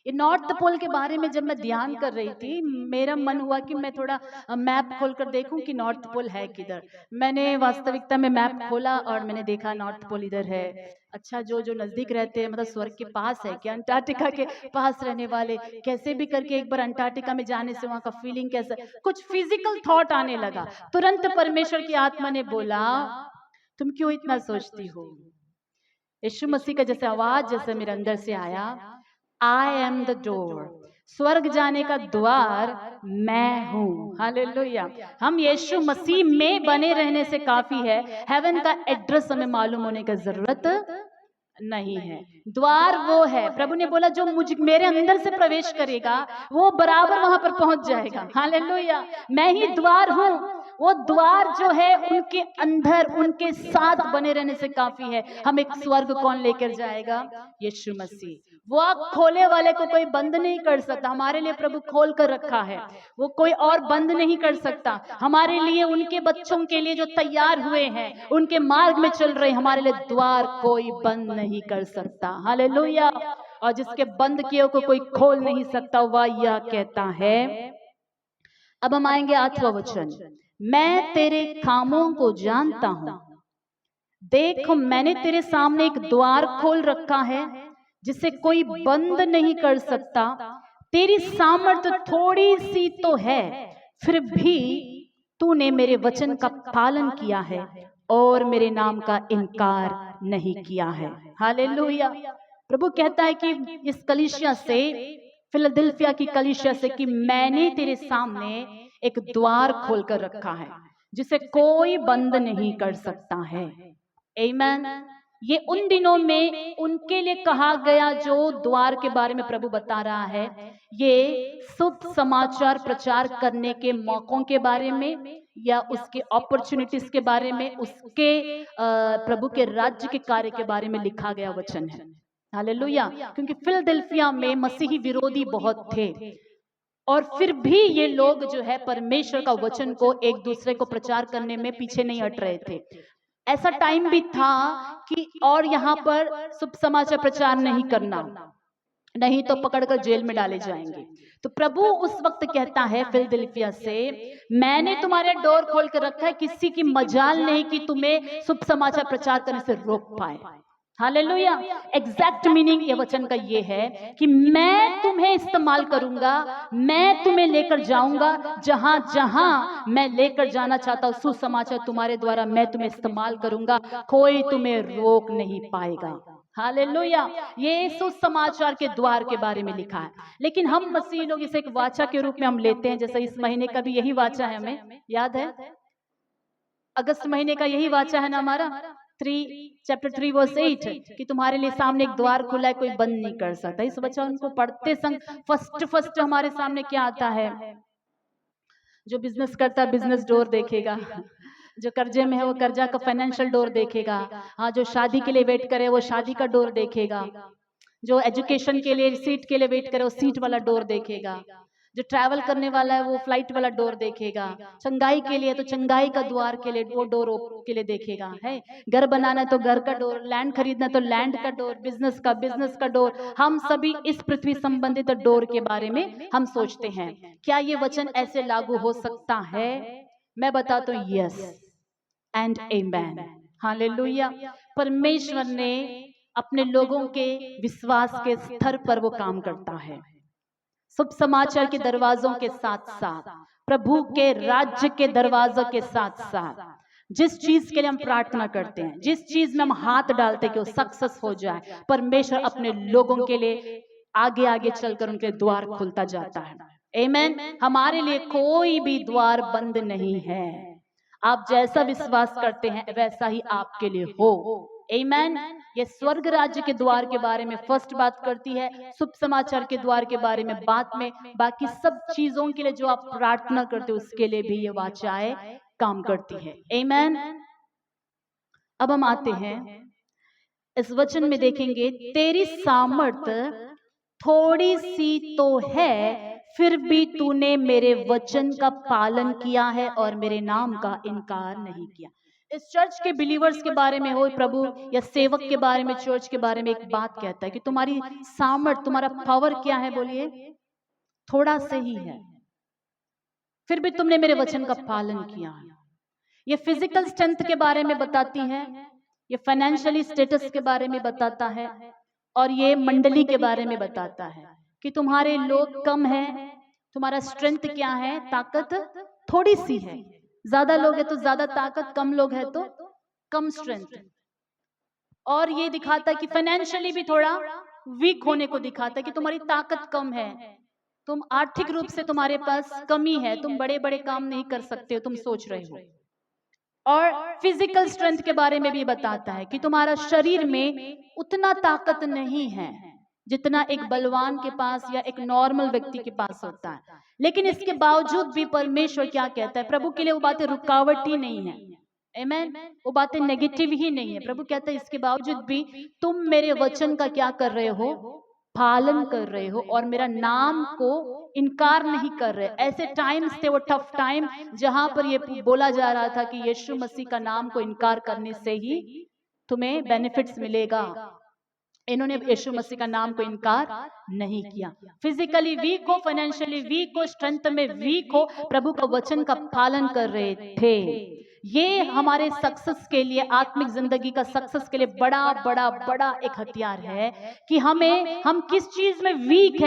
ये नॉर्थ पोल के बारे में जब मैं ध्यान कर रही थी, मेरा मन हुआ कि मैं थोड़ा मैप खोलकर देखूं कि नॉर्थ पोल है किधर। मैंने वास्तविकता में मैप खोला और मैंने देखा नॉर्थ पोल इधर है। अच्छा, जो जो नजदीक रहते हैं, मतलब स्वर्ग के पास है क्या, अंटार्कटिका के पास रहने वाले कैसे भी करके एक बार अंटार्कटिका में जाने से वहां का फीलिंग कैसा, कुछ फिजिकल थॉट आने लगा। तुरंत परमेश्वर की आत्मा ने बोला, तुम क्यों इतना सोचती हो। यीशु मसीह का जैसे आवाज जैसे मेरे अंदर से आया, आई एम द डोर, स्वर्ग जाने का द्वार मैं हूं। हालेलुया। हम यीशु मसीह में बने रहने से काफी है, हेवन का एड्रेस हमें मालूम होने की जरूरत नहीं है। द्वार वो है, प्रभु ने बोला जो मुझ मेरे अंदर से प्रवेश करेगा वो बराबर वहां पर पहुंच जाएगा। हालेलुया। मैं ही द्वार हूं। वो द्वार जो है उनके अंदर उनके साथ बने रहने से काफी है। हम एक स्वर्ग कौन लेकर जाएगा, यीशु मसीह। वो आग खोले वाले को कोई बंद नहीं कर सकता। हमारे लिए प्रभु खोल कर रखा है, वो कोई और बंद नहीं कर सकता। हमारे लिए, उनके बच्चों के लिए जो तैयार हुए हैं, उनके मार्ग में चल रहे, हमारे लिए द्वार कोई बंद नहीं कर सकता। हालेलुया। और जिसके बंद किए को कोई खोल नहीं सकता, वह यह कहता है। अब हम आएंगे 8वां वचन, मैं तेरे कामों को जानता हूं, देख मैंने तेरे सामने एक द्वार खोल रखा है जिसे कोई बंद नहीं कर सकता। तेरी सामर्थ्य थोड़ी सी तो है, फिर भी तूने मेरे वचन का पालन किया है और मेरे नाम का इनकार नहीं किया है। हालेलुया। प्रभु कहता है कि इस कलीसिया से, फिलाडेल्फिया की कलीसिया से, कि मैंने तेरे सामने एक द्वार खोलकर रखा है जिसे कोई बंद नहीं कर सकता है। आमीन। ये उन दिनों में उनके लिए कहा गया जो द्वार के बारे में प्रभु बता रहा है, ये शुभ समाचार प्रचार करने के मौकों के बारे में या उसके अपॉर्चुनिटीज के बारे में, उसके प्रभु के राज्य के कार्य के बारे में लिखा गया वचन है। हालेलुया। क्योंकि फिलाडेल्फिया में मसीही विरोधी बहुत थे और फिर भी ये लोग जो है परमेश्वर का वचन को एक दूसरे को प्रचार करने में पीछे नहीं हट रहे थे। ऐसा टाइम भी था कि और यहाँ पर शुभ समाचार प्रचार नहीं करना, नहीं तो पकड़कर जेल में डाले जाएंगे। तो प्रभु उस वक्त कहता है फिलाडेल्फिया से, मैंने तुम्हारे डोर खोल कर रखा है, किसी की मजाल नहीं कि तुम्हें शुभ समाचार प्रचार करने से रोक पाए। हालेलुया। एग्जैक्ट मीनिंग ये वचन का ये है कि मैं तुम्हें इस्तेमाल करूंगा, मैं तुम्हें लेकर जाऊंगा जहां जहां मैं लेकर जाना चाहता हूं। सुसमाचार तुम्हारे द्वारा मैं तुम्हें इस्तेमाल करूंगा, कोई तुम्हें रोक नहीं पाएगा। हालेलुया। ये सुसमाचार के द्वार के बारे में लिखा है। लेकिन हम मसीही लोग इसे एक वाचा के रूप में हम लेते हैं। जैसे इस महीने का भी यही वाचा है, हमें याद है, अगस्त महीने का यही वाचा है ना हमारा, चैप्टर 3 वर्स 8, कि तुम्हारे लिए सामने एक द्वार खुला है, कोई बंद नहीं कर सकता। इस बच्चा उनको पढ़ते संग फर्स्ट हमारे सामने क्या आता है, जो बिजनेस करता है बिजनेस डोर देखेगा, जो कर्जे में है वो कर्जा का फाइनेंशियल डोर देखेगा, हाँ, जो शादी के लिए वेट करे वो शादी का डोर देखेगा, जो एजुकेशन के लिए सीट के लिए वेट करे वो सीट वाला डोर देखेगा, जो ट्रैवल करने वाला है वो फ्लाइट वाला डोर देखेगा, चंगाई के लिए तो चंगाई का द्वार के लिए वो डोर के लिए देखेगा, है, घर बनाना है तो घर का डोर, लैंड खरीदना है तो लैंड का डोर, बिजनेस का डोर। हम सभी इस पृथ्वी संबंधित डोर के बारे में हम सोचते हैं। क्या ये वचन ऐसे लागू हो सकता है? मैं बताता हूं, यस एंड आमेन। हालेलुया। परमेश्वर ने अपने लोगों के विश्वास के स्तर पर वो काम करता है। शुभ समाचार के दरवाजों के साथ साथ, प्रभु के राज्य के दरवाजों के साथ साथ, जिस चीज के लिए हम प्रार्थना करते हैं, जिस चीज में हम हाथ डालते हैं कि वो सक्सेस हो जाए, परमेश्वर अपने लोगों के लिए आगे आगे चलकर उनके द्वार खुलता जाता है। आमीन। हमारे लिए कोई भी द्वार बंद नहीं है। आप जैसा विश्वास करते हैं वैसा ही आपके लिए हो। आमीन। ये स्वर्ग राज्य के द्वार के बारे में फर्स्ट बात करती है, शुभ समाचार के द्वार के बारे में बाद में, बाकी सब चीजों के लिए जो आप प्रार्थना करते हो उसके लिए भी ये वाचाएं काम करती है। आमीन। अब हम आते हैं इस वचन में, देखेंगे तेरी सामर्थ्य थोड़ी सी तो है, फिर भी तूने मेरे वचन का पालन किया है और मेरे नाम का इनकार नहीं किया। इस चर्च के बिलीवर्स के बारे में हो प्रभु, या सेवक के बारे में, चर्च के बारे में एक बात कहता है कि तुम्हारी सामर्थ, तुम्हारा पावर क्या है? बोलिए, थोड़ा से ही है, फिर भी तुमने मेरे वचन का पालन किया है। ये फिजिकल स्ट्रेंथ के बारे में बताती है, ये फाइनेंशियली स्टेटस के बारे में बताता है, और ये मंडली के बारे में बताता है कि तुम्हारे लोग कम हैं, तुम्हारा स्ट्रेंथ क्या है? ताकत थोड़ी सी है। ज्यादा लोग है तो ज्यादा ताकत, कम लोग है तो कम स्ट्रेंथ। और ये दिखाता है कि फाइनेंशियली भी थोड़ा वीक होने को दिखाता है कि तुम्हारी ताकत कम है, तुम आर्थिक रूप से तुम्हारे पास कमी है, तुम बड़े बड़े काम नहीं कर सकते हो, तुम सोच रहे हो। और फिजिकल स्ट्रेंथ के बारे में भी बताता है कि तुम्हारा शरीर में उतना ताकत नहीं है जितना एक बलवान के पास या एक नॉर्मल व्यक्ति के पास होता है। लेकिन इसके बावजूद भी परमेश्वर क्या कहता है? प्रभु के लिए वो बातें रुकावट ही नहीं है, आमेन, वो बातें नेगेटिव ही नहीं है। प्रभु कहता है इसके बावजूद भी तुम मेरे वचन का क्या कर रहे हो? पालन कर रहे हो, और मेरा नाम को इनकार नहीं कर रहे। ऐसे टाइम्स थे, वो टफ टाइम, जहां पर ये बोला जा रहा था कि यीशु मसीह का नाम को इनकार करने से ही तुम्हें बेनिफिट्स मिलेगा। इन्होंने यीशु मसीह का नाम को इनकार नहीं किया। फिजिकली वीक हो, फाइनेंशियली वीक हो, स्ट्रेंथ में वीक हो, प्रभु का वचन का पालन कर रहे थे। ये हमारे सक्सेस के लिए, आत्मिक जिंदगी का सक्सेस के लिए बड़ा बड़ा बड़ा एक हथियार है कि हम किस चीज में वीक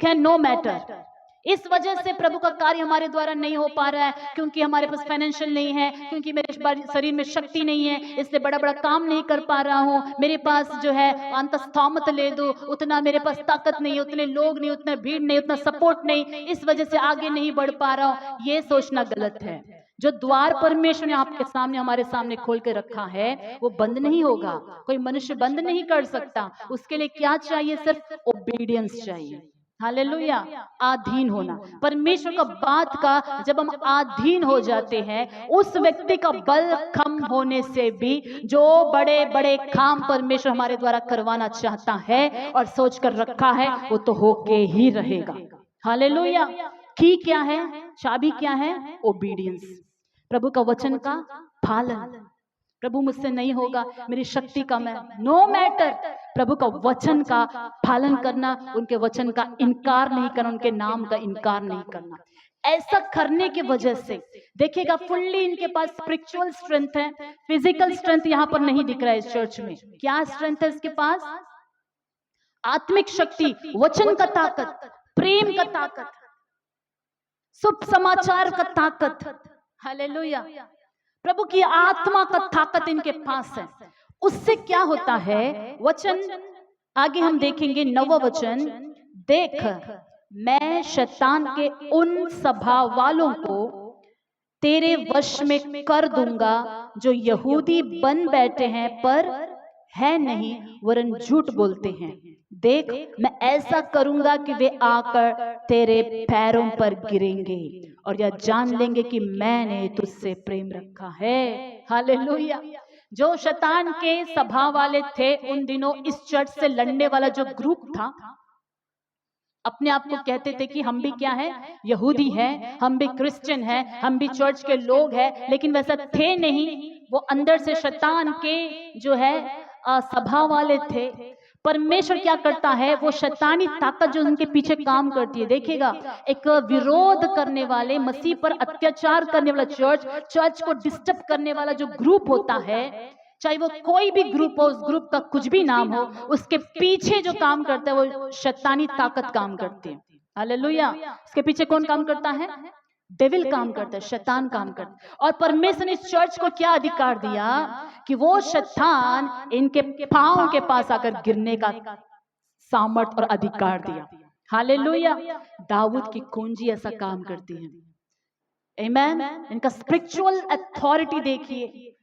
है नो मैटर। इस वजह से प्रभु का कार्य हमारे द्वारा नहीं हो पा रहा है, क्योंकि हमारे पास फाइनेंशियल नहीं है, क्योंकि मेरे शरीर में शक्ति नहीं है, इसलिए बड़ा बड़ा काम नहीं कर पा रहा हूँ। मेरे पास जो है अंतस्थौमत ले दो, उतना मेरे पास ताकत नहीं है, उतने लोग नहीं, उतना भीड़ नहीं, उतना सपोर्ट नहीं, इस वजह से आगे नहीं बढ़ पा रहा हूँ। ये सोचना गलत है। जो द्वार परमेश्वर ने आपके सामने, हमारे सामने खोल के रखा है, वो बंद नहीं होगा। कोई मनुष्य बंद नहीं कर सकता। उसके लिए क्या चाहिए? सिर्फ ओबीडियंस चाहिए। हालेलुया, अधीन होना। परमेश्वर का बात का जब हम अधीन हो जाते हैं, उस व्यक्ति का बल कम होने से भी जो बड़े बड़े काम परमेश्वर हमारे द्वारा करवाना चाहता है और सोच कर रखा है, वो तो होके ही रहेगा। हालेलुया। की क्या है? चाबी क्या है? ओबीडियंस, प्रभु का वचन का पालन। प्रभु मुझसे नहीं होगा, मेरी शक्ति कम है, नो मैटर, प्रभु का वचन का पालन करना, उनके वचन का इनकार नहीं करना, उनके नाम का इनकार नहीं करना। ऐसा करने की वजह से देखिएगा फुल्ली इनके पास स्पिरिचुअल स्ट्रेंथ है। फिजिकल स्ट्रेंथ यहाँ पर नहीं दिख रहा है इस चर्च में। क्या स्ट्रेंथ है इसके पास? आत्मिक शक्ति, वचन का ताकत, प्रेम का ताकत, शुभ समाचार का ताकत। हालेलुया। प्रभु की आत्मा का ताकत इनके पास है। उससे क्या होता है? वचन आगे हम देखेंगे, 9वां वचन, देख मैं शैतान के उन स्वभाव वालों को तेरे वश में कर दूंगा जो यहूदी बन बैठे हैं पर है नहीं, वरन झूठ बोलते हैं। देख मैं ऐसा करूंगा कि वे आकर तेरे पैरों पर गिरेंगे और यह जान लेंगे कि मैंने तुझसे प्रेम रखा है। हालेलुया। जो शैतान के स्वभाव वाले थे उन दिनों, इस चर्च से लड़ने वाला जो ग्रुप था, अपने आप को कहते थे कि हम भी क्या है? यहूदी हैं, हम भी क्रिश्चियन हैं, हम भी चर्च के लोग हैं, लेकिन वैसा थे नहीं। वो अंदर से शैतान के जो है स्वभाव वाले थे। परमेश्वर क्या करता है? वो शैतानी ताकत जो उनके पीछे काम करती है, देखिएगा, एक विरोध करने वाले, मसीह पर अत्याचार करने वाला, चर्च को डिस्टर्ब करने वाला जो ग्रुप होता है, चाहे वो कोई भी ग्रुप हो, उस ग्रुप का कुछ भी नाम हो, उसके पीछे जो काम करता है वो शैतानी ताकत काम करती है। हालेलुया। उसके पीछे कौन काम करता है? डेविल काम करता है, शैतान काम करता है। और परमेश्वर ने इस चर्च को क्या अधिकार दिया कि वो शैतान इनके पांव के पास आकर गिरने का सामर्थ और अधिकार दिया। हालेलुया। दाऊद की कुंजी ऐसा काम करती है। आमेन। इनका स्पिरिचुअल अथॉरिटी देखिए।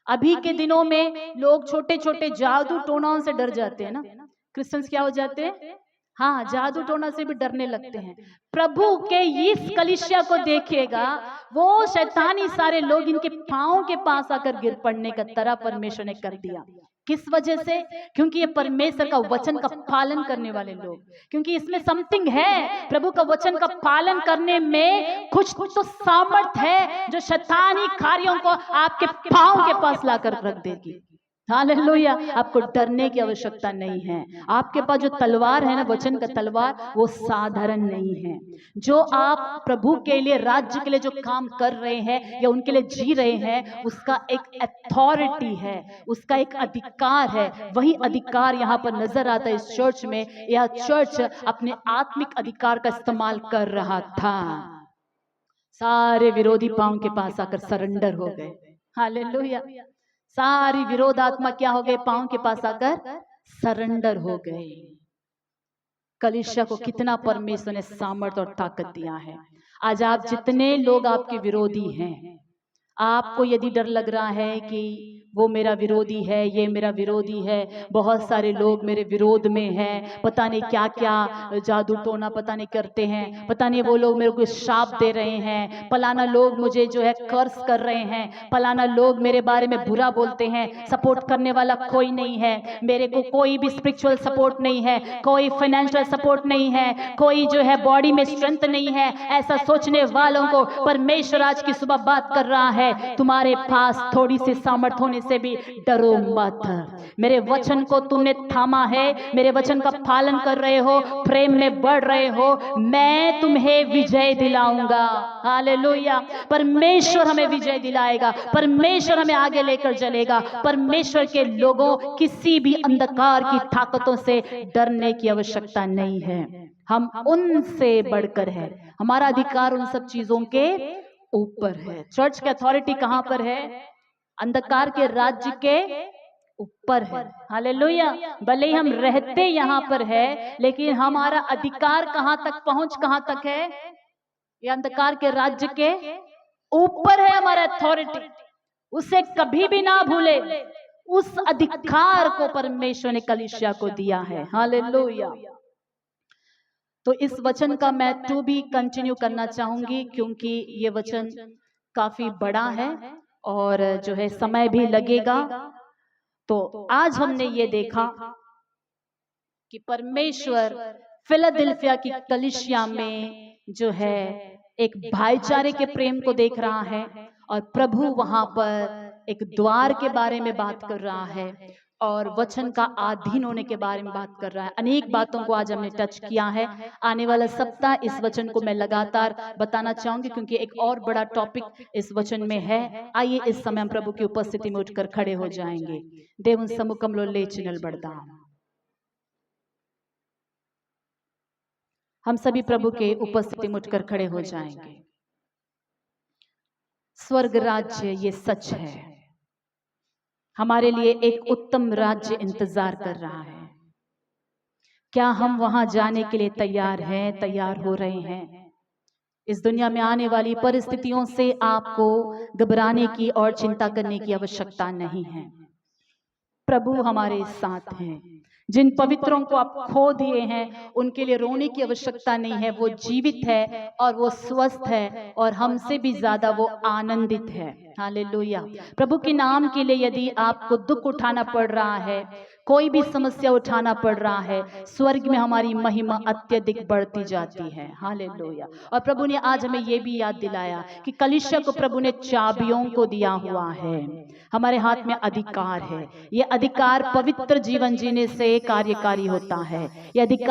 अभी के दिनों में लोग छोटे छोटे जादू टोनाओं से डर जाते हैं ना। क्रिश्चियंस क्या हो जाते हैं? हाँ, जादू टोना से भी डरने लगते हैं। प्रभु के इस कलीसिया को देखिएगा, वो शैतानी सारे लोग इनके पाँव के पास आकर गिर पड़ने का तरह परमेश्वर ने कर दिया। किस वजह से? क्योंकि ये परमेश्वर का वचन का पालन करने वाले लोग, क्योंकि इसमें समथिंग है। प्रभु का वचन का पालन करने में कुछ तो सामर्थ है जो शैतानी कार्यों को आपके पाँव के पास लाकर रख देगी। हालेलुया। आपको डरने की आवश्यकता नहीं है। आपके पास जो तलवार है ना, वचन का तलवार, वो साधारण नहीं है। जो आप प्रभु के लिए, राज्य के लिए जो काम कर रहे हैं या उनके लिए जी रहे हैं, उसका एक अथॉरिटी है, उसका एक अधिकार है। वही अधिकार यहाँ पर नजर आता है इस चर्च में। यह चर्च अपने आत्मिक अधिकार का इस्तेमाल कर रहा था। सारे विरोधी पांव के पास आकर सरेंडर हो गए। हालेलुया। सारी विरोधात्मा क्या हो गए? पांव के पास आकर सरेंडर हो गए। कलीसिया को कितना परमेश्वर ने सामर्थ और ताकत दिया है। आज आप जितने लोग आपके विरोधी हैं, आपको यदि डर लग रहा है कि वो मेरा विरोधी है, ये मेरा विरोधी है, बहुत सारे लोग मेरे विरोध में हैं, पता नहीं क्या क्या जादू टोना पता नहीं करते हैं, पता नहीं वो लोग मेरे को श्राप दे रहे हैं, फलाना लोग मुझे जो है कर्स कर रहे हैं, फलाना लोग मेरे बारे में बुरा बोलते हैं, सपोर्ट करने वाला कोई नहीं है, मेरे को कोई भी स्पिरिचुअल सपोर्ट नहीं है, कोई फाइनेंशियल सपोर्ट नहीं है, कोई जो है बॉडी में स्ट्रेंथ नहीं है। ऐसा सोचने वालों को परमेश्वर आज की सुबह बात कर रहा है, तुम्हारे पास थोड़ी सी सामर्थ होने से भी डरो मत। मेरे वचन को तुमने थामा है, मेरे वचन का पालन कर रहे हो, प्रेम में बढ़ रहे हो, मैं तुम्हें विजय दिलाऊंगा। हालेलुया। परमेश्वर हमें विजय दिलाएगा, परमेश्वर हमें आगे लेकर चलेगा। परमेश्वर के लोगों, किसी भी अंधकार की ताकतों से डरने की आवश्यकता नहीं है। हम उनसे बढ़कर है, हमारा अधिकार उन सब चीजों के ऊपर है। चर्च की अथॉरिटी कहां पर है? अंधकार के राज्य के ऊपर है। हालेलुया। भले ही हम रहते यहां पर है, लेकिन हमारा अधिकार कहां तक, पहुंच कहां तक है? ये अंधकार के राज्य के ऊपर है हमारा अथॉरिटी। उसे कभी भी ना भूले, उस अधिकार को परमेश्वर ने कलीसिया को दिया है। हालेलुया। तो इस वचन का मैं टू भी कंटिन्यू करना चाहूंगी, क्योंकि ये वचन काफी बड़ा है और जो है समय भी लगेगा। तो आज हमने ये देखा कि परमेश्वर फिलाडेल्फिया की कलीसिया में जो है एक भाईचारे के प्रेम को देख रहा है, और प्रभु वहां पर एक द्वार के बारे में बात कर रहा है और वचन का अधीन होने के बारे में बात कर रहा है। अनेक बातों को आज हमने टच किया है। आने वाला सप्ताह इस वचन को मैं लगातार बताना चाहूंगी, क्योंकि एक और बड़ा टॉपिक इस वचन में है। आइए इस समय हम प्रभु की उपस्थिति में उठकर खड़े हो जाएंगे। देवन समुखंलो लेचिनल बढ़ता, हम सभी प्रभु के उपस्थिति में उठकर खड़े हो जाएंगे। स्वर्ग राज्य ये सच है, हमारे लिए एक उत्तम राज्य इंतजार कर रहा है। क्या हम वहां जाने के लिए तैयार हैं, तैयार हो रहे हैं? इस दुनिया में आने वाली परिस्थितियों से आपको घबराने की और चिंता करने की आवश्यकता नहीं है। प्रभु हमारे साथ हैं। जिन पवित्रों को आप खो दिए हैं, उनके लिए रोने की आवश्यकता नहीं है। वो जीवित है और वो स्वस्थ है और हमसे भी ज्यादा वो आनंदित है। हालेलुया। प्रभु के नाम के लिए यदि आपको दुख उठाना पड़ रहा है, कोई भी समस्या उठाना पड़ रहा है, स्वर्ग में हमारी महिमा अत्यधिक बढ़ती जाती है। हालेलुया। और प्रभु ने आज हमें यह भी याद दिलाया कि कलीसिया को प्रभु ने चाबियों को दिया हुआ है। हमारे हाथ में अधिकार है। यह अधिकार पवित्र जीवन जीने से कार्यकारी होता है। यह अधिकार